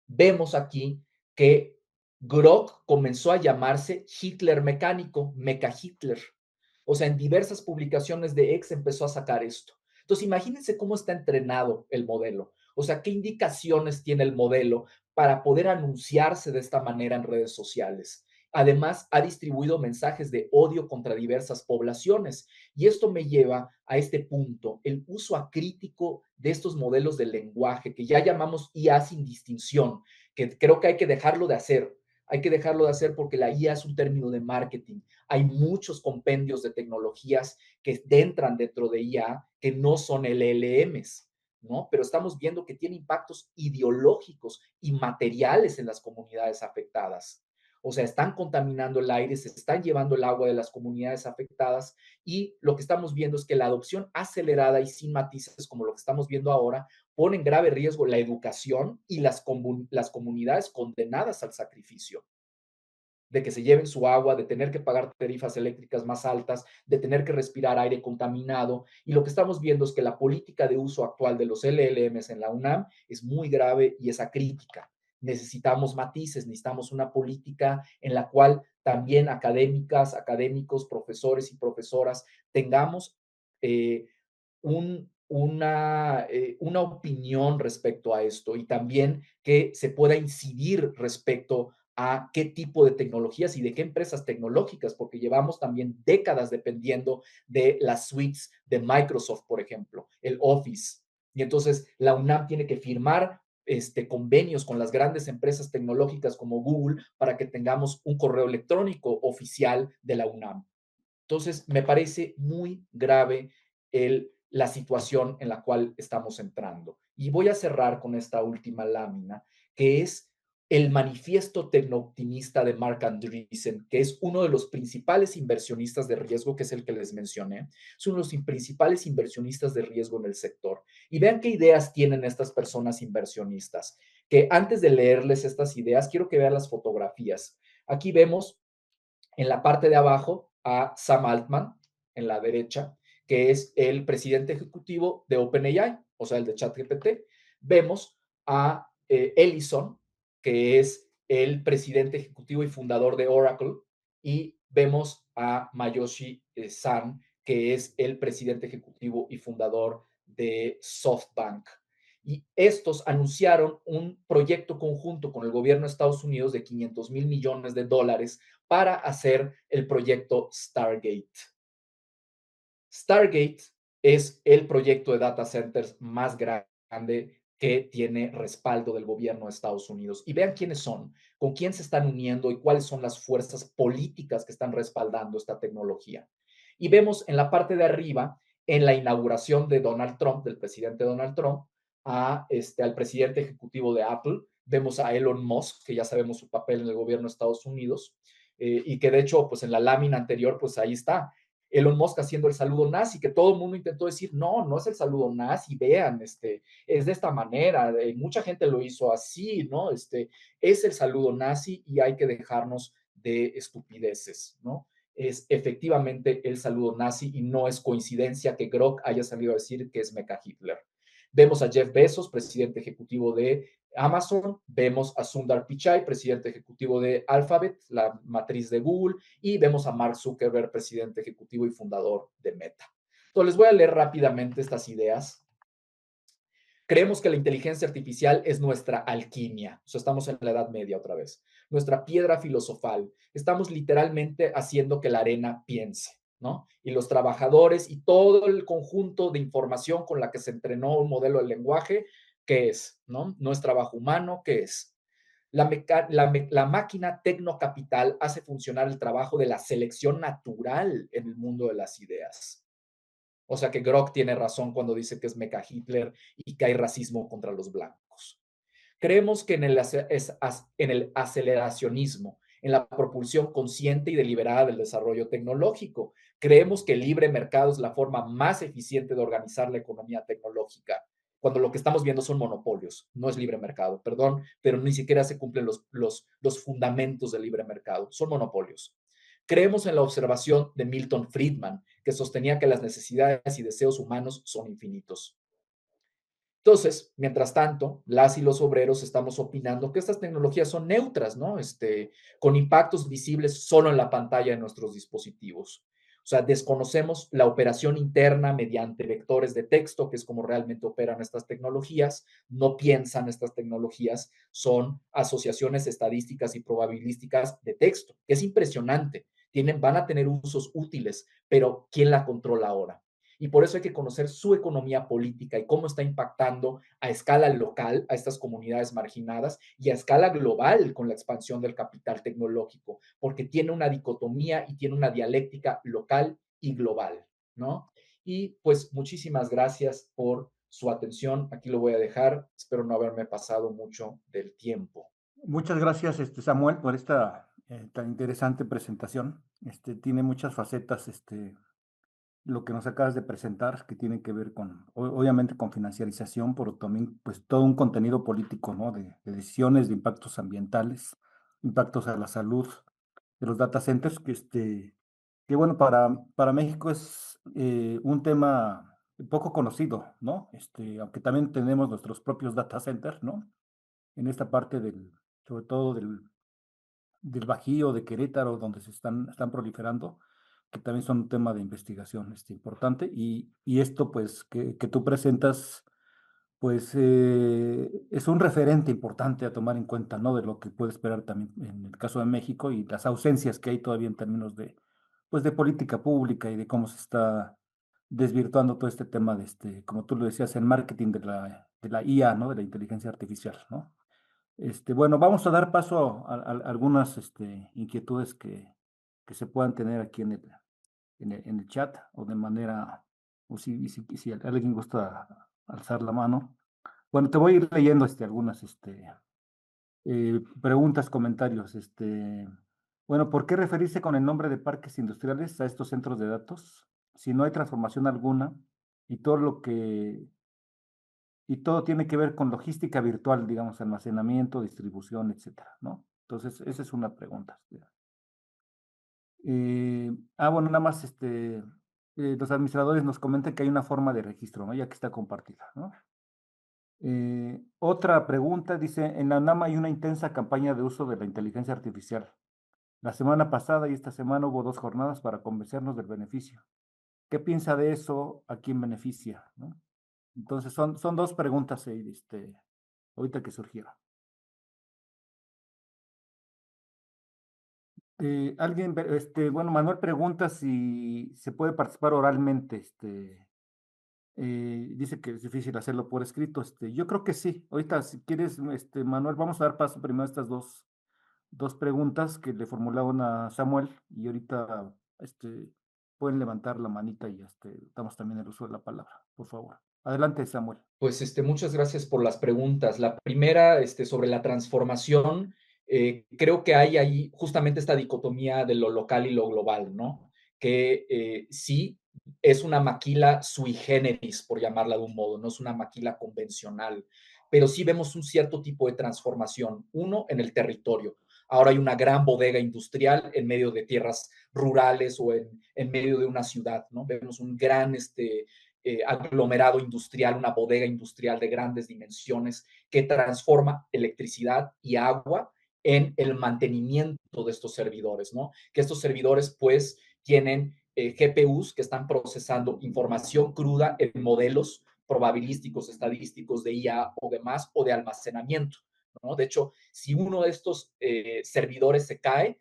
vemos aquí que Grok comenzó a llamarse Hitler mecánico, Mecha Hitler. O sea, en diversas publicaciones de X empezó a sacar esto. Entonces, imagínense cómo está entrenado el modelo. O sea, qué indicaciones tiene el modelo para poder anunciarse de esta manera en redes sociales. Además, ha distribuido mensajes de odio contra diversas poblaciones. Y esto me lleva a este punto, el uso acrítico de estos modelos de lenguaje que ya llamamos IA sin distinción, que creo que hay que dejarlo de hacer. Hay que dejarlo de hacer porque la IA es un término de marketing. Hay muchos compendios de tecnologías que entran dentro de IA que no son LLMs, ¿no? Pero estamos viendo que tiene impactos ideológicos y materiales en las comunidades afectadas. O sea, están contaminando el aire, se están llevando el agua de las comunidades afectadas y lo que estamos viendo es que la adopción acelerada y sin matices, como lo que estamos viendo ahora, pone en grave riesgo la educación y las comunidades condenadas al sacrificio de que se lleven su agua, de tener que pagar tarifas eléctricas más altas, de tener que respirar aire contaminado. Y lo que estamos viendo es que la política de uso actual de los LLMs en la UNAM es muy grave y es acrítica. Necesitamos matices, necesitamos una política en la cual también académicas, académicos, profesores y profesoras tengamos una opinión respecto a esto y también que se pueda incidir respecto a qué tipo de tecnologías y de qué empresas tecnológicas, porque llevamos también décadas dependiendo de las suites de Microsoft, por ejemplo, el Office. Y entonces la UNAM tiene que firmar convenios con las grandes empresas tecnológicas como Google para que tengamos un correo electrónico oficial de la UNAM. Entonces, me parece muy grave la situación en la cual estamos entrando. Y voy a cerrar con esta última lámina, que es el manifiesto tecnooptimista de Mark Andreessen, que es uno de los principales inversionistas de riesgo, que es el que les mencioné. Es uno de los principales inversionistas de riesgo en el sector. Y vean qué ideas tienen estas personas inversionistas, que antes de leerles estas ideas, quiero que vean las fotografías. Aquí vemos en la parte de abajo a Sam Altman, en la derecha, que es el presidente ejecutivo de OpenAI, o sea, el de ChatGPT. Vemos a Ellison, que es el presidente ejecutivo y fundador de Oracle, y vemos a Mayoshi Son, que es el presidente ejecutivo y fundador de SoftBank. Y estos anunciaron un proyecto conjunto con el gobierno de Estados Unidos de $500 millones para hacer el proyecto Stargate. Stargate es el proyecto de data centers más grande que tiene respaldo del gobierno de Estados Unidos. Y vean quiénes son, con quién se están uniendo y cuáles son las fuerzas políticas que están respaldando esta tecnología. Y vemos en la parte de arriba, en la inauguración de Donald Trump, del presidente Donald Trump, al presidente ejecutivo de Apple. Vemos a Elon Musk, que ya sabemos su papel en el gobierno de Estados Unidos, y que de hecho, pues en la lámina anterior, pues ahí está. Elon Musk haciendo el saludo nazi, que todo el mundo intentó decir, no, no es el saludo nazi, vean, es de esta manera, mucha gente lo hizo así, ¿no? Es el saludo nazi y hay que dejarnos de estupideces, ¿no? Es efectivamente el saludo nazi y no es coincidencia que Grok haya salido a decir que es Mecha Hitler. Vemos a Jeff Bezos, presidente ejecutivo de Amazon, vemos a Sundar Pichai, presidente ejecutivo de Alphabet, la matriz de Google, y vemos a Mark Zuckerberg, presidente ejecutivo y fundador de Meta. Entonces, les voy a leer rápidamente estas ideas. Creemos que la inteligencia artificial es nuestra alquimia. O sea, estamos en la Edad Media otra vez. Nuestra piedra filosofal. Estamos literalmente haciendo que la arena piense, ¿no? Y los trabajadores y todo el conjunto de información con la que se entrenó un modelo de lenguaje, ¿qué es? ¿No? No es trabajo humano, ¿qué es? La máquina tecnocapital hace funcionar el trabajo de la selección natural en el mundo de las ideas. O sea que Grok tiene razón cuando dice que es Mecha Hitler y que hay racismo contra los blancos. Creemos que en el aceleracionismo, en la propulsión consciente y deliberada del desarrollo tecnológico. Creemos que el libre mercado es la forma más eficiente de organizar la economía tecnológica, cuando lo que estamos viendo son monopolios, no es libre mercado, perdón, pero ni siquiera se cumplen los fundamentos del libre mercado, son monopolios. Creemos en la observación de Milton Friedman, que sostenía que las necesidades y deseos humanos son infinitos. Entonces, mientras tanto, las y los obreros estamos opinando que estas tecnologías son neutras, ¿no? Con impactos visibles solo en la pantalla de nuestros dispositivos. O sea, desconocemos la operación interna mediante vectores de texto, que es como realmente operan estas tecnologías. No piensan estas tecnologías, son asociaciones estadísticas y probabilísticas de texto, que es impresionante. Van a tener usos útiles, pero ¿quién la controla ahora? Y por eso hay que conocer su economía política y cómo está impactando a escala local a estas comunidades marginadas y a escala global con la expansión del capital tecnológico, porque tiene una dicotomía y tiene una dialéctica local y global, ¿no? Y pues muchísimas gracias por su atención. Aquí lo voy a dejar. Espero no haberme pasado mucho del tiempo. Muchas gracias, Samuel, por esta tan interesante presentación. Tiene muchas facetas, lo que nos acabas de presentar, que tiene que ver con, obviamente, con financiarización, pero también, pues, todo un contenido político, ¿no? De decisiones, de impactos ambientales, impactos a la salud, de los data centers, que bueno, para México es un tema poco conocido, ¿no? Aunque también tenemos nuestros propios data centers, ¿no? En esta parte sobre todo del Bajío, de Querétaro, donde están proliferando, que también son un tema de investigación importante. Y esto, pues, que tú presentas, pues, es un referente importante a tomar en cuenta, ¿no? De lo que puede esperar también en el caso de México y las ausencias que hay todavía en términos pues, de política pública y de cómo se está desvirtuando todo este tema como tú lo decías, el marketing de la IA, ¿no? De la inteligencia artificial, ¿no? Bueno, vamos a dar paso a algunas inquietudes que se puedan tener aquí en el chat o de manera, o si alguien gusta alzar la mano. Bueno, te voy a ir leyendo algunas preguntas, comentarios. Bueno, ¿por qué referirse con el nombre de parques industriales a estos centros de datos si no hay transformación alguna y todo tiene que ver con logística virtual, digamos, almacenamiento, distribución, etcétera, ¿no? Entonces, esa es una pregunta. Bueno, nada más, los administradores nos comentan que hay una forma de registro, ¿no? Ya que está compartida, ¿no? Otra pregunta dice, en la UNAM hay una intensa campaña de uso de la inteligencia artificial. La semana pasada y esta semana hubo 2 jornadas para convencernos del beneficio. ¿Qué piensa de eso? ¿A quién beneficia? ¿No? Entonces, son 2 preguntas ahorita que surgieron. Bueno, Manuel pregunta si se puede participar oralmente. Dice que es difícil hacerlo por escrito. Yo creo que sí. Ahorita, si quieres, Manuel, vamos a dar paso primero a estas dos preguntas que le formularon a Samuel y ahorita, pueden levantar la manita y damos también el uso de la palabra, por favor. Adelante, Samuel. Pues muchas gracias por las preguntas. La primera, sobre la transformación, creo que hay ahí justamente esta dicotomía de lo local y lo global, ¿no? que sí es una maquila sui generis, por llamarla de un modo, no es una maquila convencional, pero sí vemos un cierto tipo de transformación. Uno, en el territorio. Ahora hay una gran bodega industrial en medio de tierras rurales o en medio de una ciudad, ¿no? Vemos un gran aglomerado industrial, una bodega industrial de grandes dimensiones que transforma electricidad y agua en el mantenimiento de estos servidores, ¿no? Que estos servidores pues tienen GPUs que están procesando información cruda en modelos probabilísticos, estadísticos de IA o demás, o de almacenamiento, ¿no? De hecho, si uno de estos servidores se cae,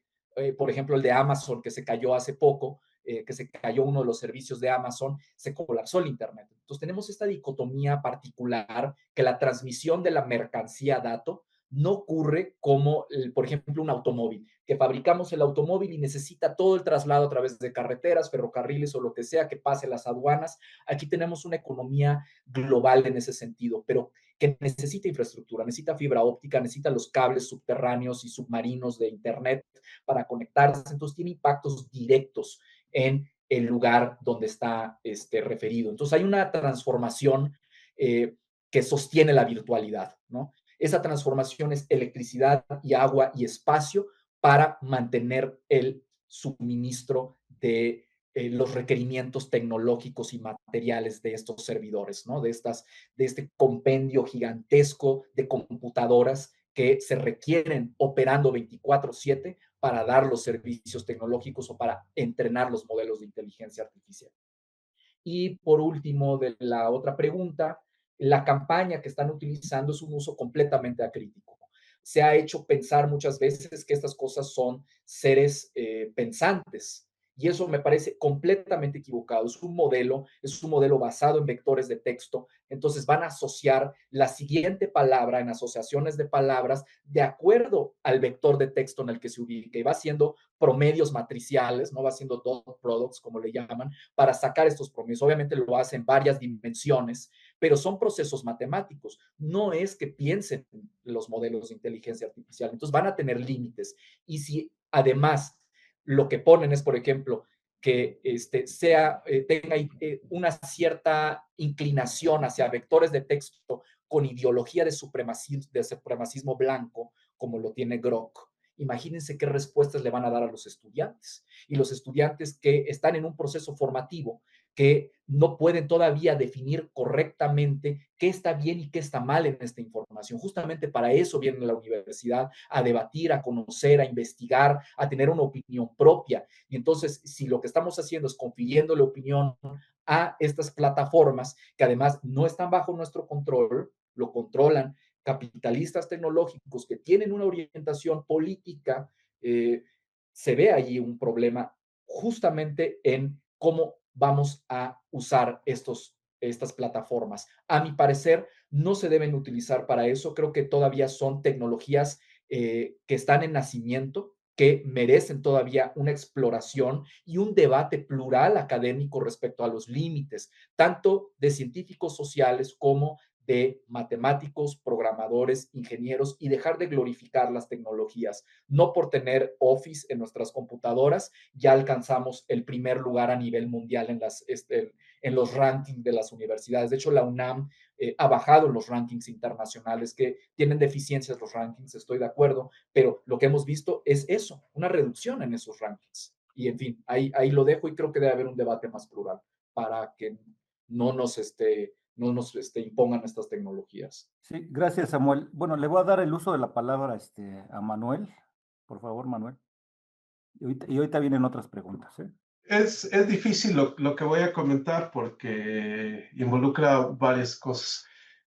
por ejemplo, el de Amazon que se cayó hace poco, que se cayó uno de los servicios de Amazon, se colapsó el Internet. Entonces tenemos esta dicotomía particular que la transmisión de la mercancía dato no ocurre como, por ejemplo, un automóvil, que fabricamos el automóvil y necesita todo el traslado a través de carreteras, ferrocarriles o lo que sea que pase las aduanas. Aquí tenemos una economía global en ese sentido, pero que necesita infraestructura, necesita fibra óptica, necesita los cables subterráneos y submarinos de Internet para conectarse. Entonces tiene impactos directos en el lugar donde está referido. Entonces hay una transformación que sostiene la virtualidad, ¿no? Esa transformación es electricidad y agua y espacio para mantener el suministro de los requerimientos tecnológicos y materiales de estos servidores, ¿no? De este compendio gigantesco de computadoras que se requieren operando 24/7 para dar los servicios tecnológicos o para entrenar los modelos de inteligencia artificial. Y por último, de la otra pregunta, la campaña que están utilizando es un uso completamente acrítico. Se ha hecho pensar muchas veces que estas cosas son seres pensantes, y eso me parece completamente equivocado. Es un modelo basado en vectores de texto, entonces van a asociar la siguiente palabra en asociaciones de palabras de acuerdo al vector de texto en el que se ubique, y va haciendo promedios matriciales, no va haciendo dot products, como le llaman, para sacar estos promedios. Obviamente lo hace en varias dimensiones, pero son procesos matemáticos. No es que piensen los modelos de inteligencia artificial. Entonces van a tener límites. Y si además lo que ponen es, por ejemplo, que tenga una cierta inclinación hacia vectores de texto con ideología de supremacismo blanco, como lo tiene Grok, imagínense qué respuestas le van a dar a los estudiantes. Y los estudiantes que están en un proceso formativo, que no pueden todavía definir correctamente qué está bien y qué está mal en esta información. Justamente para eso viene a la universidad, a debatir, a conocer, a investigar, a tener una opinión propia. Y entonces, si lo que estamos haciendo es confiriéndole opinión a estas plataformas, que además no están bajo nuestro control, lo controlan capitalistas tecnológicos que tienen una orientación política, se ve allí un problema justamente en cómo vamos a usar estas plataformas. A mi parecer, no se deben utilizar para eso. Creo que todavía son tecnologías que están en nacimiento, que merecen todavía una exploración y un debate plural académico respecto a los límites, tanto de científicos sociales como de matemáticos, programadores, ingenieros, y dejar de glorificar las tecnologías. No por tener Office en nuestras computadoras ya alcanzamos el primer lugar a nivel mundial en los rankings de las universidades. De hecho, la UNAM ha bajado en los rankings internacionales, que tienen deficiencias los rankings, estoy de acuerdo, pero lo que hemos visto es eso, una reducción en esos rankings. Y en fin, ahí lo dejo, y creo que debe haber un debate más plural para que no nos impongan estas tecnologías. Sí, gracias, Samuel. Bueno, le voy a dar el uso de la palabra a Manuel. Por favor, Manuel. Y ahorita vienen otras preguntas, ¿eh? Es difícil lo que voy a comentar porque involucra varias cosas.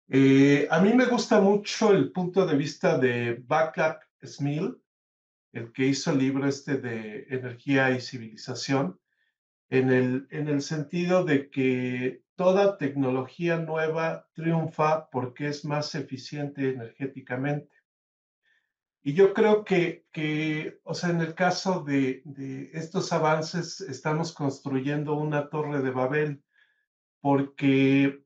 A mí me gusta mucho el punto de vista de Václav Smil, el que hizo el libro de Energía y Civilización, en el sentido de que toda tecnología nueva triunfa porque es más eficiente energéticamente. Y yo creo o sea, en el caso de estos avances, estamos construyendo una torre de Babel, porque,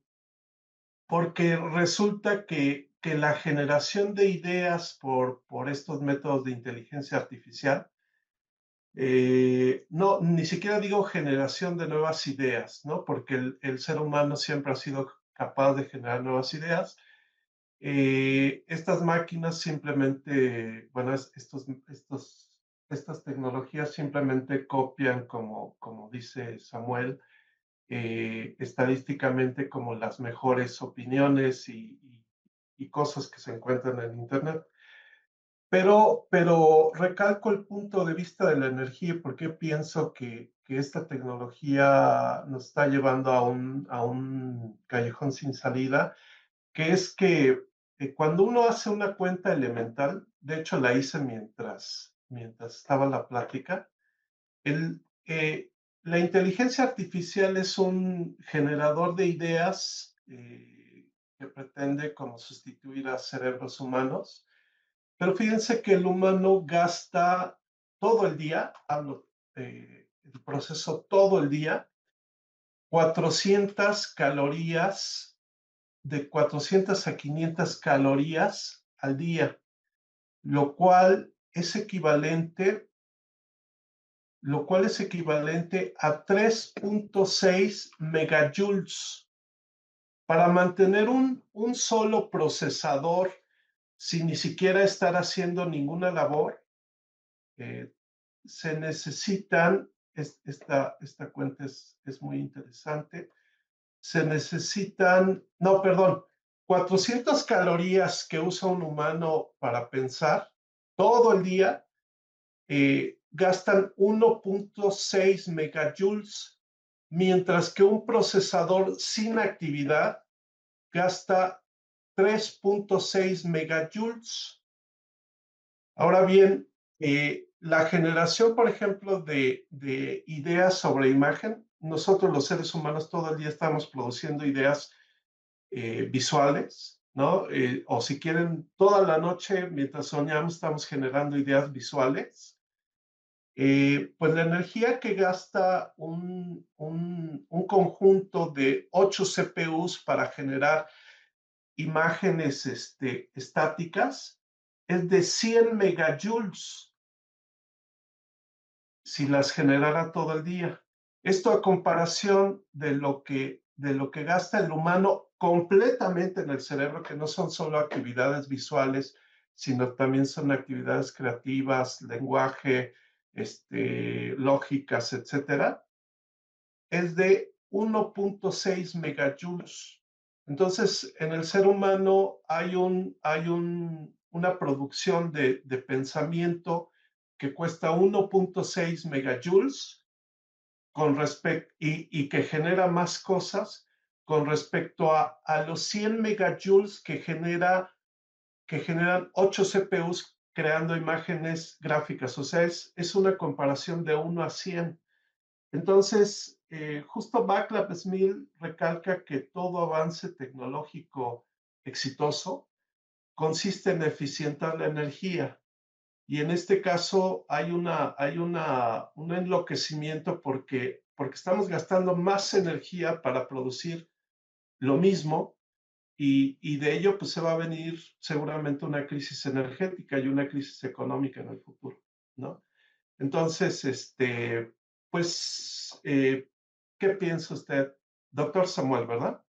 porque resulta que la generación de ideas por estos métodos de inteligencia artificial no, ni siquiera digo generación de nuevas ideas, ¿no? Porque el ser humano siempre ha sido capaz de generar nuevas ideas. Estas máquinas simplemente, bueno, estas tecnologías simplemente copian, como dice Samuel, estadísticamente como las mejores opiniones y cosas que se encuentran en Internet. Pero recalco el punto de vista de la energía, porque pienso que esta tecnología nos está llevando a un callejón sin salida, que es que cuando uno hace una cuenta elemental, de hecho la hice mientras estaba la plática, el, la inteligencia artificial es un generador de ideas que pretende como sustituir a cerebros humanos, pero fíjense que el humano gasta todo el día, hablo el proceso todo el día, 400 calorías, de 400 a 500 calorías al día, lo cual es equivalente a 3.6 megajoules. Para mantener un solo procesador sin ni siquiera estar haciendo ninguna labor, se necesitan, esta cuenta es muy interesante, se necesitan, no, perdón, 400 calorías que usa un humano para pensar todo el día, gastan 1.6 megajoules, mientras que un procesador sin actividad gasta 3.6 megajoules. Ahora bien, la generación, por ejemplo, de ideas sobre imagen, nosotros los seres humanos todo el día estamos produciendo ideas visuales, ¿no? O si quieren, toda la noche mientras soñamos estamos generando ideas visuales. Pues la energía que gasta un conjunto de 8 CPUs para generar imágenes estáticas es de 100 megajoules si las generara todo el día. Esto a comparación de lo que gasta el humano completamente en el cerebro, que no son solo actividades visuales, sino también son actividades creativas, lenguaje, lógicas, etcétera, es de 1.6 megajoules. Entonces, en el ser humano hay una producción de pensamiento que cuesta 1.6 megajoules y que genera más cosas con respecto a los 100 megajoules que generan 8 CPUs creando imágenes gráficas. O sea, es una comparación de 1 a 100. Entonces, justo Vaclav Smil recalca que todo avance tecnológico exitoso consiste en eficientar la energía. Y en este caso hay un enloquecimiento porque estamos gastando más energía para producir lo mismo y de ello pues se va a venir seguramente una crisis energética y una crisis económica en el futuro, ¿no? Entonces, pues, ¿qué piensa usted, doctor Samuel, verdad?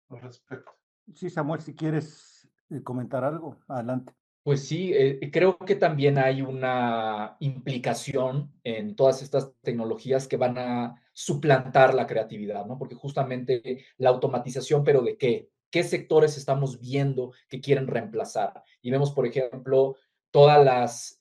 Al respecto. Sí, Samuel, si quieres comentar algo, adelante. Pues sí, creo que también hay una implicación en todas estas tecnologías que van a suplantar la creatividad, ¿no? Porque justamente la automatización, pero ¿de qué? ¿Qué sectores estamos viendo que quieren reemplazar? Y vemos, por ejemplo, todas las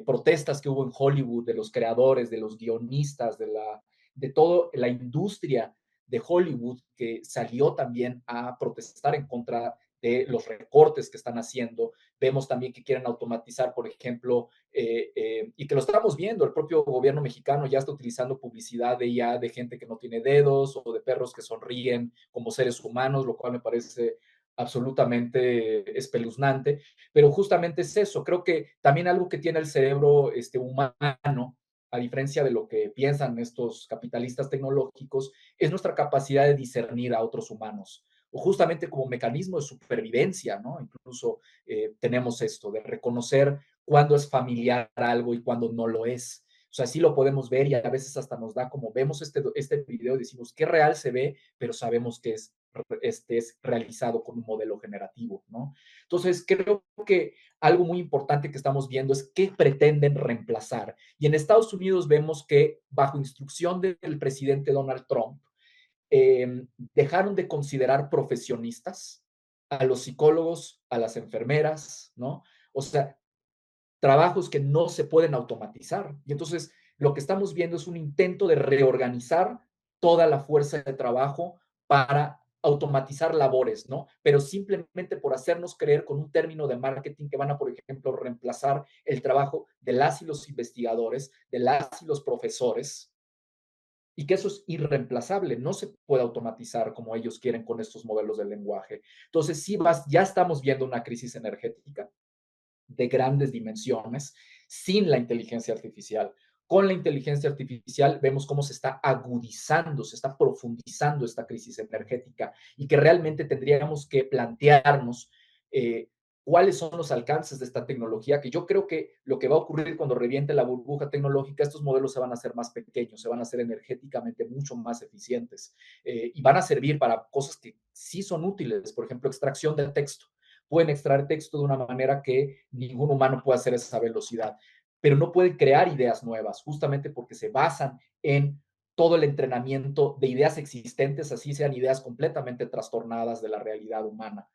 protestas que hubo en Hollywood de los creadores, de los guionistas, de toda la industria de Hollywood que salió también a protestar en contra de los recortes que están haciendo. Vemos también que quieren automatizar, por ejemplo, y que lo estamos viendo, el propio gobierno mexicano ya está utilizando publicidad de IA de gente que no tiene dedos o de perros que sonríen como seres humanos, lo cual me parece absolutamente espeluznante, pero justamente es eso, creo que también algo que tiene el cerebro humano, a diferencia de lo que piensan estos capitalistas tecnológicos, es nuestra capacidad de discernir a otros humanos, o justamente como mecanismo de supervivencia, ¿no? Incluso tenemos esto de reconocer cuándo es familiar algo y cuándo no lo es. O sea, sí lo podemos ver y a veces hasta nos da como vemos este video y decimos qué real se ve, pero sabemos que es realizado con un modelo generativo, ¿no? Entonces, creo que algo muy importante que estamos viendo es qué pretenden reemplazar. Y en Estados Unidos vemos que bajo instrucción del presidente Donald Trump, dejaron de considerar profesionistas a los psicólogos, a las enfermeras, ¿no? O sea, trabajos que no se pueden automatizar. Y entonces lo que estamos viendo es un intento de reorganizar toda la fuerza de trabajo para automatizar labores, ¿no? Pero simplemente por hacernos creer con un término de marketing que van a, por ejemplo, reemplazar el trabajo de las y los investigadores, de las y los profesores, y que eso es irreemplazable, no se puede automatizar como ellos quieren con estos modelos de lenguaje. Entonces, sí, ya estamos viendo una crisis energética de grandes dimensiones sin la inteligencia artificial. Con la inteligencia artificial vemos cómo se está agudizando, se está profundizando esta crisis energética y que realmente tendríamos que plantearnos cuáles son los alcances de esta tecnología, que yo creo que lo que va a ocurrir cuando reviente la burbuja tecnológica, estos modelos se van a hacer más pequeños, se van a hacer energéticamente mucho más eficientes y van a servir para cosas que sí son útiles, por ejemplo, extracción del texto. Pueden extraer texto de una manera que ningún humano puede hacer a esa velocidad, pero no pueden crear ideas nuevas, justamente porque se basan en todo el entrenamiento de ideas existentes, así sean ideas completamente trastornadas de la realidad humana.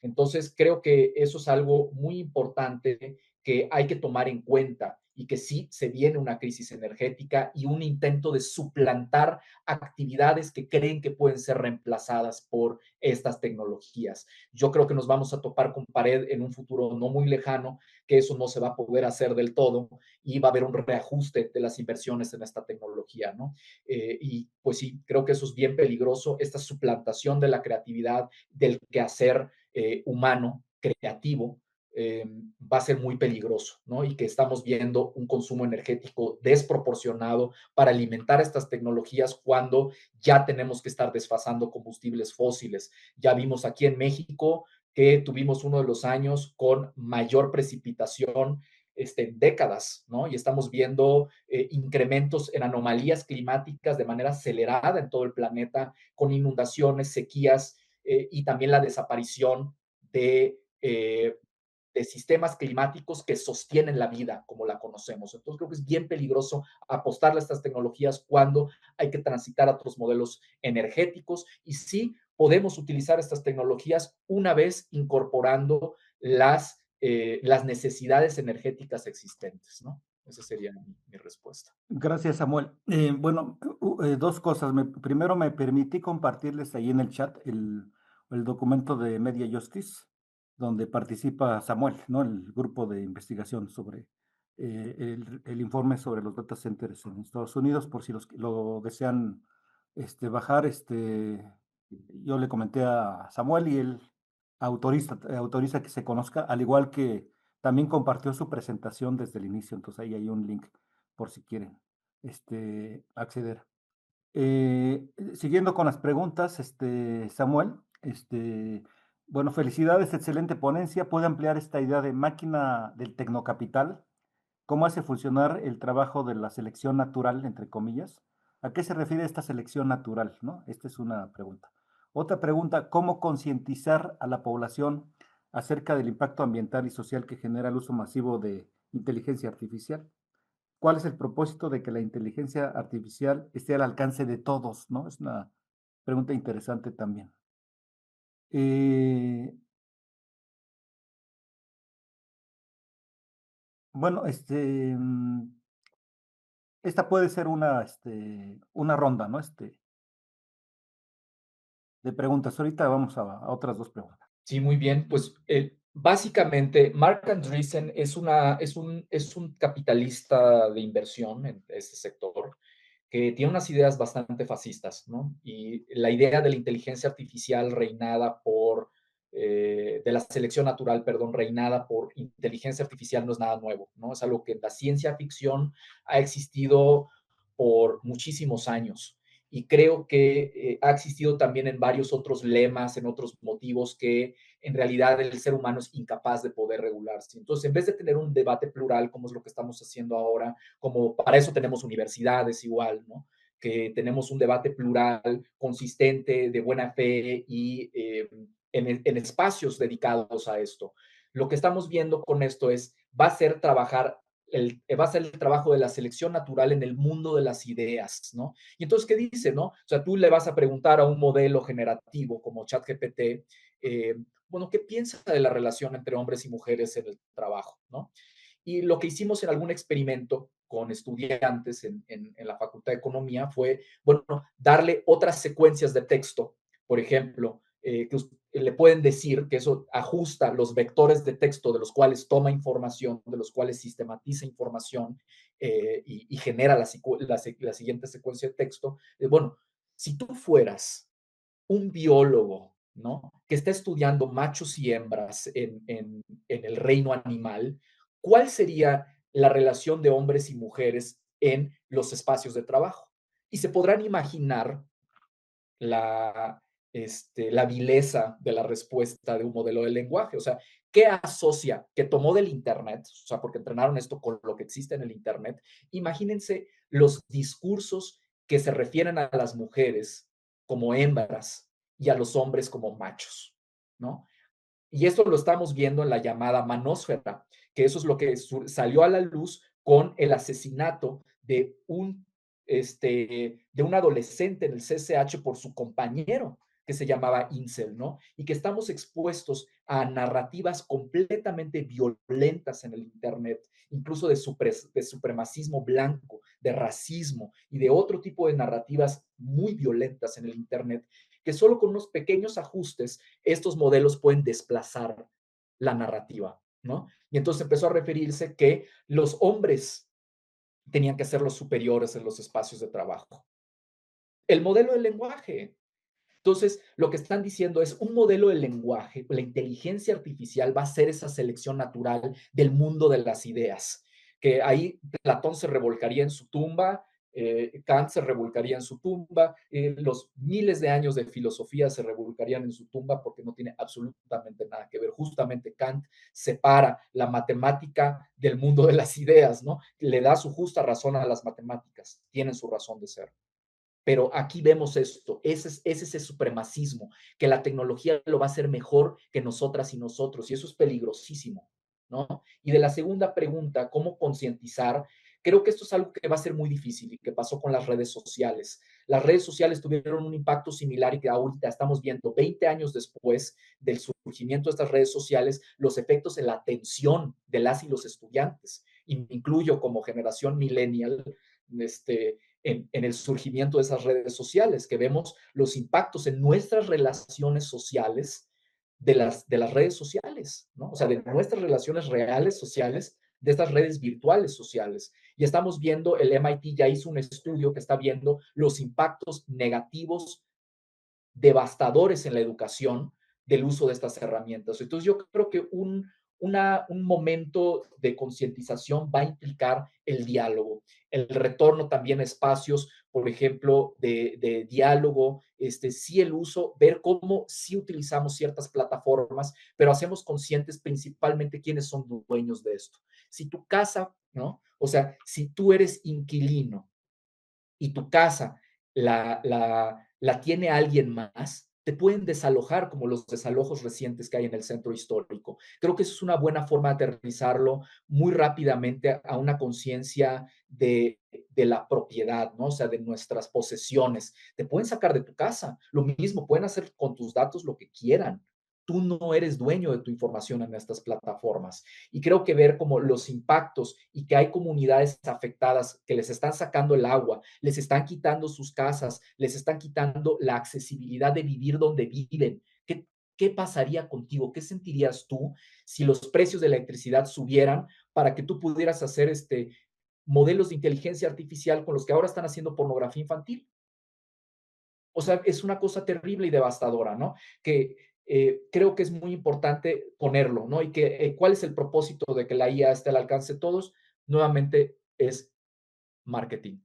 Entonces, creo que eso es algo muy importante que hay que tomar en cuenta y que sí se viene una crisis energética y un intento de suplantar actividades que creen que pueden ser reemplazadas por estas tecnologías. Yo creo que nos vamos a topar con pared en un futuro no muy lejano, que eso no se va a poder hacer del todo y va a haber un reajuste de las inversiones en esta tecnología, ¿no? Y pues sí, creo que eso es bien peligroso, esta suplantación de la creatividad, del quehacer humano, creativo, va a ser muy peligroso, ¿no? Y que estamos viendo un consumo energético desproporcionado para alimentar estas tecnologías cuando ya tenemos que estar desfasando combustibles fósiles. Ya vimos aquí en México que tuvimos uno de los años con mayor precipitación en décadas, ¿no? Y estamos viendo incrementos en anomalías climáticas de manera acelerada en todo el planeta, con inundaciones, sequías y también la desaparición de sistemas climáticos que sostienen la vida como la conocemos. Entonces creo que es bien peligroso apostarle a estas tecnologías cuando hay que transitar a otros modelos energéticos y sí podemos utilizar estas tecnologías una vez incorporando las necesidades energéticas existentes, ¿no? Esa sería mi respuesta. Gracias, Samuel. Bueno, dos cosas. Primero me permití compartirles ahí en el chat el documento de Media Justice, donde participa Samuel, ¿no? El grupo de investigación sobre el informe sobre los data centers en Estados Unidos, por si lo desean bajar. Yo le comenté a Samuel y él autoriza que se conozca, al igual que también compartió su presentación desde el inicio, entonces ahí hay un link por si quieren acceder. Siguiendo con las preguntas, Samuel, bueno, felicidades, excelente ponencia. ¿Puede ampliar esta idea de máquina del tecnocapital? ¿Cómo hace funcionar el trabajo de la selección natural, entre comillas? ¿A qué se refiere esta selección natural, no? Esta es una pregunta. Otra pregunta, ¿cómo concientizar a la población acerca del impacto ambiental y social que genera el uso masivo de inteligencia artificial? ¿Cuál es el propósito de que la inteligencia artificial esté al alcance de todos, ¿no? Es una pregunta interesante también. Eh, bueno, esta puede ser una ronda, ¿no? De preguntas. Ahorita vamos a otras dos preguntas. Sí, muy bien. Pues básicamente, Mark Andreessen es un capitalista de inversión en este sector que tiene unas ideas bastante fascistas, ¿no? Y la idea de la inteligencia artificial de la selección natural, perdón, reinada por inteligencia artificial no es nada nuevo, ¿no? Es algo que en la ciencia ficción ha existido por muchísimos años y creo que ha existido también en varios otros lemas, en otros motivos que en realidad el ser humano es incapaz de poder regularse. Entonces, en vez de tener un debate plural, como es lo que estamos haciendo ahora, como para eso tenemos universidades igual, ¿no? Que tenemos un debate plural, consistente, de buena fe y en espacios dedicados a esto. Lo que estamos viendo con esto es, va a ser va a ser el trabajo de la selección natural en el mundo de las ideas, ¿no? Y entonces, ¿qué dice, no? O sea, tú le vas a preguntar a un modelo generativo como ChatGPT, bueno, ¿qué piensa de la relación entre hombres y mujeres en el trabajo, ¿no? Y lo que hicimos en algún experimento con estudiantes en la Facultad de Economía fue, bueno, darle otras secuencias de texto, por ejemplo, que le pueden decir que eso ajusta los vectores de texto de los cuales toma información, de los cuales sistematiza información y genera la siguiente secuencia de texto. Bueno, si tú fueras un biólogo, ¿no? Que está estudiando machos y hembras en el reino animal, ¿cuál sería la relación de hombres y mujeres en los espacios de trabajo? Y se podrán imaginar la, la vileza de la respuesta de un modelo de lenguaje. O sea, ¿qué asocia? Que tomó del Internet, o sea, porque entrenaron esto con lo que existe en el Internet. Imagínense los discursos que se refieren a las mujeres como hembras y a los hombres como machos, ¿no? Y esto lo estamos viendo en la llamada manósfera, que eso es lo que salió a la luz con el asesinato de un adolescente en el CCH por su compañero, que se llamaba Incel, ¿no? Y que estamos expuestos a narrativas completamente violentas en el Internet, incluso de supremacismo blanco, de racismo y de otro tipo de narrativas muy violentas en el Internet, que solo con unos pequeños ajustes estos modelos pueden desplazar la narrativa, ¿no? Y entonces empezó a referirse que los hombres tenían que ser los superiores en los espacios de trabajo. El modelo del lenguaje. Entonces, lo que están diciendo es un modelo de lenguaje, la inteligencia artificial va a ser esa selección natural del mundo de las ideas, que ahí Platón se revolcaría en su tumba, Kant se revolcaría en su tumba, los miles de años de filosofía se revolcarían en su tumba porque no tiene absolutamente nada que ver. Justamente Kant separa la matemática del mundo de las ideas, ¿no? Le da su justa razón a las matemáticas, tienen su razón de ser. Pero aquí vemos esto, ese es ese supremacismo, que la tecnología lo va a hacer mejor que nosotras y nosotros, y eso es peligrosísimo, ¿no? Y de la segunda pregunta, ¿cómo concientizar? Creo que esto es algo que va a ser muy difícil y que pasó con las redes sociales. Las redes sociales tuvieron un impacto similar y que ahorita estamos viendo 20 años después del surgimiento de estas redes sociales, los efectos en la atención de las y los estudiantes. Incluyo como generación millennial, en el surgimiento de esas redes sociales, que vemos los impactos en nuestras relaciones sociales de las redes sociales, ¿no? O sea, de nuestras relaciones reales sociales, de estas redes virtuales sociales. Y estamos viendo, el MIT ya hizo un estudio que está viendo los impactos negativos devastadores en la educación del uso de estas herramientas. Entonces yo creo que un momento de concientización va a implicar el diálogo, el retorno también a espacios, por ejemplo, de diálogo, sí el uso, ver cómo sí utilizamos ciertas plataformas, pero hacemos conscientes principalmente quiénes son dueños de esto. Si tu casa, ¿no? O sea, si tú eres inquilino y tu casa la tiene alguien más, te pueden desalojar como los desalojos recientes que hay en el centro histórico. Creo que eso es una buena forma de aterrizarlo muy rápidamente a una conciencia de la propiedad, ¿no? O sea, de nuestras posesiones. Te pueden sacar de tu casa. Lo mismo, pueden hacer con tus datos lo que quieran. Tú no eres dueño de tu información en estas plataformas. Y creo que ver como los impactos y que hay comunidades afectadas que les están sacando el agua, les están quitando sus casas, les están quitando la accesibilidad de vivir donde viven. ¿Qué pasaría contigo? ¿Qué sentirías tú si los precios de la electricidad subieran para que tú pudieras hacer modelos de inteligencia artificial con los que ahora están haciendo pornografía infantil? O sea, es una cosa terrible y devastadora, ¿no? Que creo que es muy importante ponerlo, ¿no? Y que cuál es el propósito de que la IA esté al alcance de todos, nuevamente es marketing.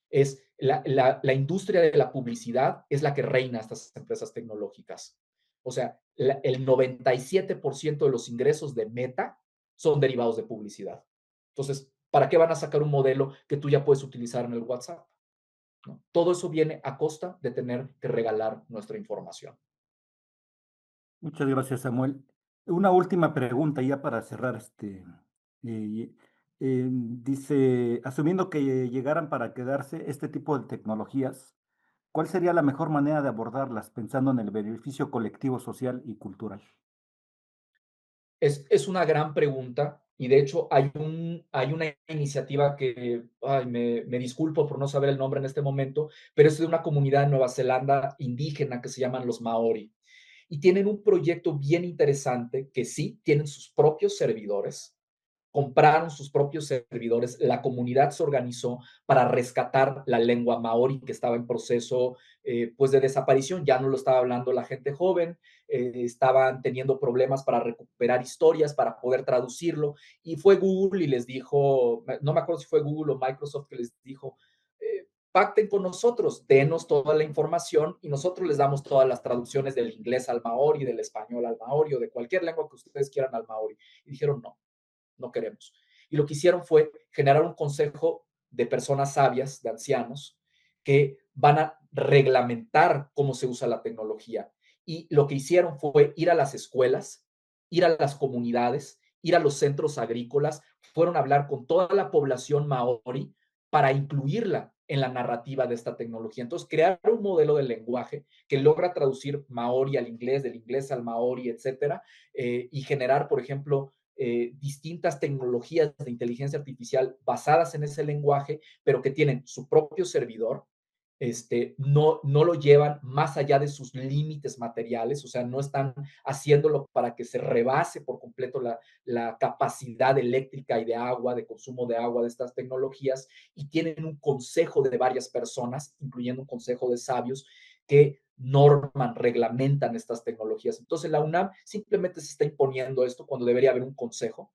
Es la industria de la publicidad es la que reina estas empresas tecnológicas. O sea, el 97% de los ingresos de Meta son derivados de publicidad. Entonces, ¿para qué van a sacar un modelo que tú ya puedes utilizar en el WhatsApp? ¿No? Todo eso viene a costa de tener que regalar nuestra información. Muchas gracias, Samuel. Una última pregunta ya para cerrar eh, dice, asumiendo que llegaran para quedarse este tipo de tecnologías, ¿cuál sería la mejor manera de abordarlas pensando en el beneficio colectivo, social y cultural? Es una gran pregunta y de hecho hay una iniciativa que, ay, me disculpo por no saber el nombre en este momento, pero es de una comunidad de Nueva Zelanda indígena que se llaman los Maori. Y tienen un proyecto bien interesante que sí, tienen sus propios servidores, compraron sus propios servidores, la comunidad se organizó para rescatar la lengua maori que estaba en proceso pues de desaparición, ya no lo estaba hablando la gente joven, estaban teniendo problemas para recuperar historias, para poder traducirlo, y fue Google y les dijo, no me acuerdo si fue Google o Microsoft que les dijo, pacten con nosotros, denos toda la información y nosotros les damos todas las traducciones del inglés al maori, del español al maori o de cualquier lengua que ustedes quieran al maori. Y dijeron, no, no queremos. Y lo que hicieron fue generar un consejo de personas sabias, de ancianos, que van a reglamentar cómo se usa la tecnología. Y lo que hicieron fue ir a las escuelas, ir a las comunidades, ir a los centros agrícolas, fueron a hablar con toda la población maori para incluirla en la narrativa de esta tecnología. Entonces, crear un modelo de lenguaje que logra traducir maori al inglés, del inglés al maori, etcétera, y generar, por ejemplo, distintas tecnologías de inteligencia artificial basadas en ese lenguaje, pero que tienen su propio servidor, no lo llevan más allá de sus límites materiales, o sea, no están haciéndolo para que se rebase por completo la capacidad eléctrica y de agua, de consumo de agua de estas tecnologías, y tienen un consejo de varias personas, incluyendo un consejo de sabios, que norman, reglamentan estas tecnologías. Entonces, la UNAM simplemente se está imponiendo esto cuando debería haber un consejo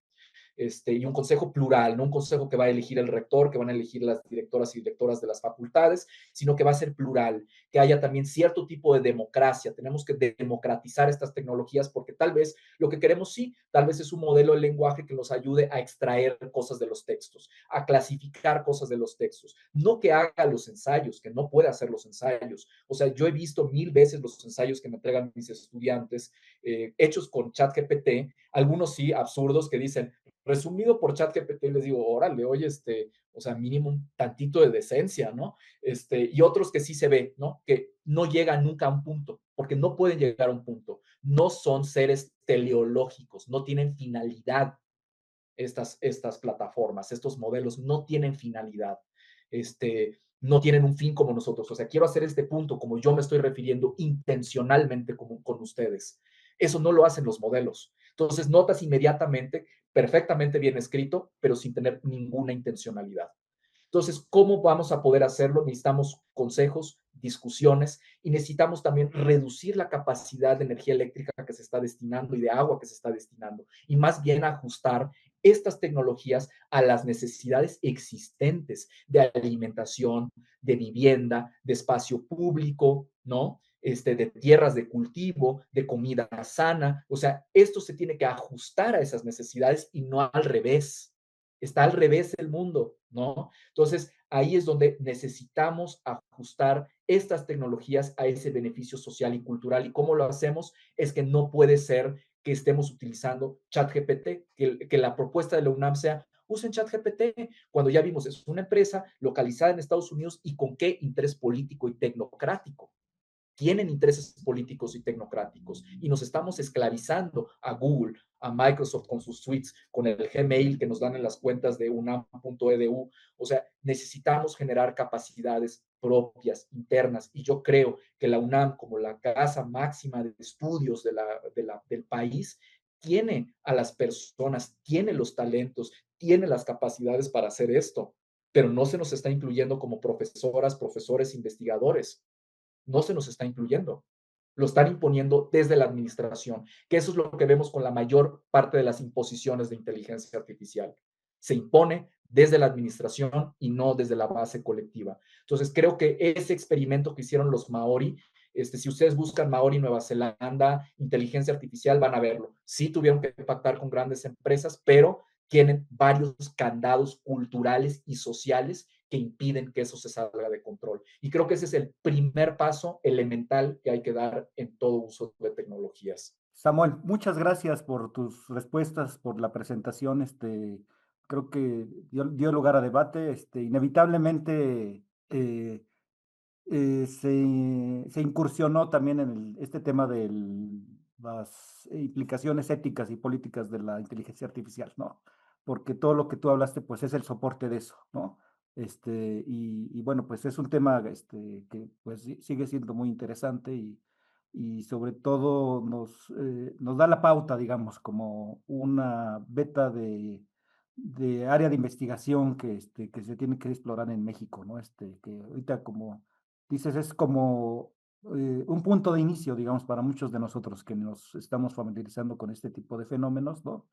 y un consejo plural, no un consejo que va a elegir el rector, que van a elegir las directoras y directoras de las facultades, sino que va a ser plural, que haya también cierto tipo de democracia. Tenemos que democratizar estas tecnologías porque tal vez lo que queremos sí, tal vez es un modelo de lenguaje que nos ayude a extraer cosas de los textos, a clasificar cosas de los textos, no que haga los ensayos, que no puede hacer los ensayos. O sea, yo he visto 1000 veces los ensayos que me entregan mis estudiantes hechos con ChatGPT, algunos sí absurdos que dicen, resumido por ChatGPT, les digo, órale, oye, o sea, mínimo un tantito de decencia, ¿no? Y otros que sí se ve, ¿no? Que no llegan nunca a un punto, porque no pueden llegar a un punto. No son seres teleológicos, no tienen finalidad estas plataformas, estos modelos no tienen finalidad, no tienen un fin como nosotros. O sea, quiero hacer este punto como yo me estoy refiriendo intencionalmente con ustedes. Eso no lo hacen los modelos. Entonces, notas inmediatamente, perfectamente bien escrito, pero sin tener ninguna intencionalidad. Entonces, ¿cómo vamos a poder hacerlo? Necesitamos consejos, discusiones y necesitamos también reducir la capacidad de energía eléctrica que se está destinando y de agua que se está destinando y más bien ajustar estas tecnologías a las necesidades existentes de alimentación, de vivienda, de espacio público, ¿no? De tierras de cultivo, de comida sana. O sea, esto se tiene que ajustar a esas necesidades y no al revés. Está al revés el mundo, ¿no? Entonces, ahí es donde necesitamos ajustar estas tecnologías a ese beneficio social y cultural. ¿Y cómo lo hacemos? Es que no puede ser que estemos utilizando ChatGPT, que la propuesta de la UNAM sea, usen ChatGPT, cuando ya vimos, es una empresa localizada en Estados Unidos y con qué interés político y tecnocrático. Tienen intereses políticos y tecnocráticos y nos estamos esclavizando a Google, a Microsoft con sus suites, con el Gmail que nos dan en las cuentas de unam.edu. O sea, necesitamos generar capacidades propias, internas, y yo creo que la UNAM, como la casa máxima de estudios del país, tiene a las personas, tiene los talentos, tiene las capacidades para hacer esto, pero no se nos está incluyendo como profesoras, profesores, investigadores, no se nos está incluyendo. Lo están imponiendo desde la administración, que eso es lo que vemos con la mayor parte de las imposiciones de inteligencia artificial. se impone desde la administración y no desde la base colectiva. Entonces, creo que ese experimento que hicieron los Maori, si ustedes buscan Maori Nueva Zelanda, inteligencia artificial, van a verlo. Sí tuvieron que pactar con grandes empresas, pero tienen varios candados culturales y sociales que impiden que eso se salga de control. Y creo que ese es el primer paso elemental que hay que dar en todo uso de tecnologías. Samuel, muchas gracias por tus respuestas, por la presentación. Creo que dio lugar a debate. Inevitablemente se incursionó también en este tema de las implicaciones éticas y políticas de la inteligencia artificial, ¿no? Porque todo lo que tú hablaste, pues es el soporte de eso, ¿no? Y bueno, pues es un tema que pues sigue siendo muy interesante y sobre todo nos da la pauta, digamos, como una beta de área de investigación que se tiene que explorar en México, ¿no? Que ahorita como dices, es como un punto de inicio, digamos, para muchos de nosotros que nos estamos familiarizando con este tipo de fenómenos, ¿no?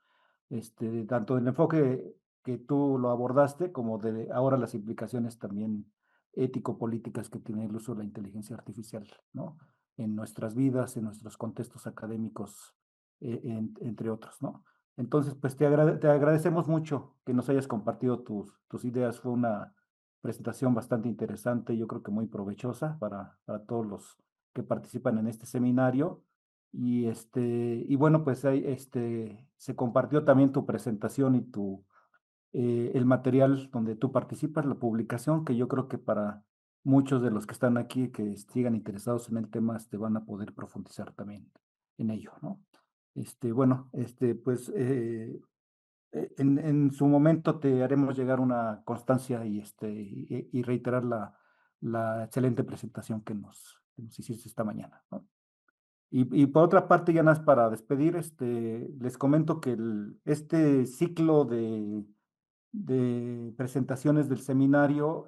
Tanto del enfoque que tú lo abordaste, como de ahora las implicaciones también ético-políticas que tiene el uso de la inteligencia artificial, ¿no? En nuestras vidas, en nuestros contextos académicos, entre otros, ¿no? Entonces, pues te agradecemos mucho que nos hayas compartido tus ideas. Fue una presentación bastante interesante, yo creo que muy provechosa para todos los que participan en este seminario. Y bueno, pues ahí se compartió también tu presentación y el material donde tú participas, la publicación, que yo creo que para muchos de los que están aquí, que sigan interesados en el tema, van a poder profundizar también en ello, ¿no? Bueno, pues en su momento te haremos llegar una constancia y reiterar la excelente presentación que nos hiciste esta mañana, ¿no? Y por otra parte, ya más para despedir, les comento que este ciclo de presentaciones del seminario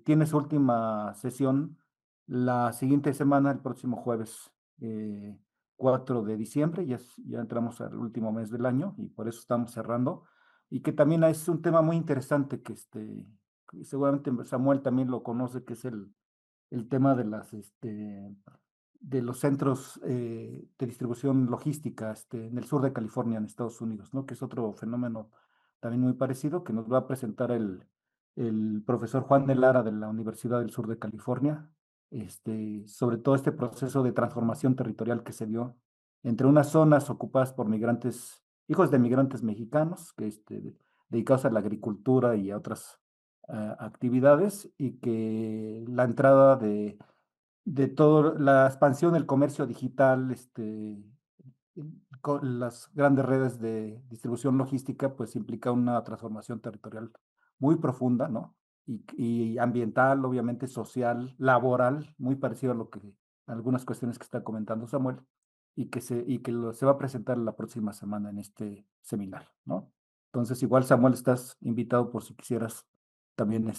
tiene su última sesión la siguiente semana, el próximo jueves 4 de diciembre, ya entramos al último mes del año y por eso estamos cerrando. Y que también es un tema muy interesante que seguramente Samuel también lo conoce, que es el tema de los centros de distribución logística en el sur de California, en Estados Unidos, ¿no? Que es otro fenómeno también muy parecido, que nos va a presentar el profesor Juan de Lara de la Universidad del Sur de California, sobre todo este proceso de transformación territorial que se dio entre unas zonas ocupadas por migrantes, hijos de migrantes mexicanos, dedicados a la agricultura y a otras actividades, y que la entrada de toda la expansión del comercio digital, con las grandes redes de distribución logística, pues implica una transformación territorial muy profunda, ¿no? Y ambiental, obviamente social, laboral, muy parecido a lo que algunas cuestiones que está comentando Samuel, se va a presentar la próxima semana en este seminario, ¿no? Entonces, igual Samuel, estás invitado por si quisieras también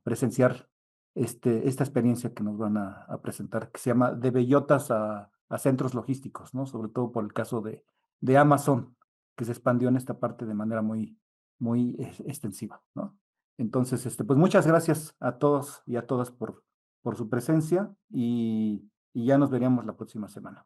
presenciar esta experiencia que nos van a presentar, que se llama De Bellotas a centros logísticos, ¿no? Sobre todo por el caso de Amazon, que se expandió en esta parte de manera muy extensiva, ¿no? Entonces, pues muchas gracias a todos y a todas por su presencia y ya nos veríamos la próxima semana.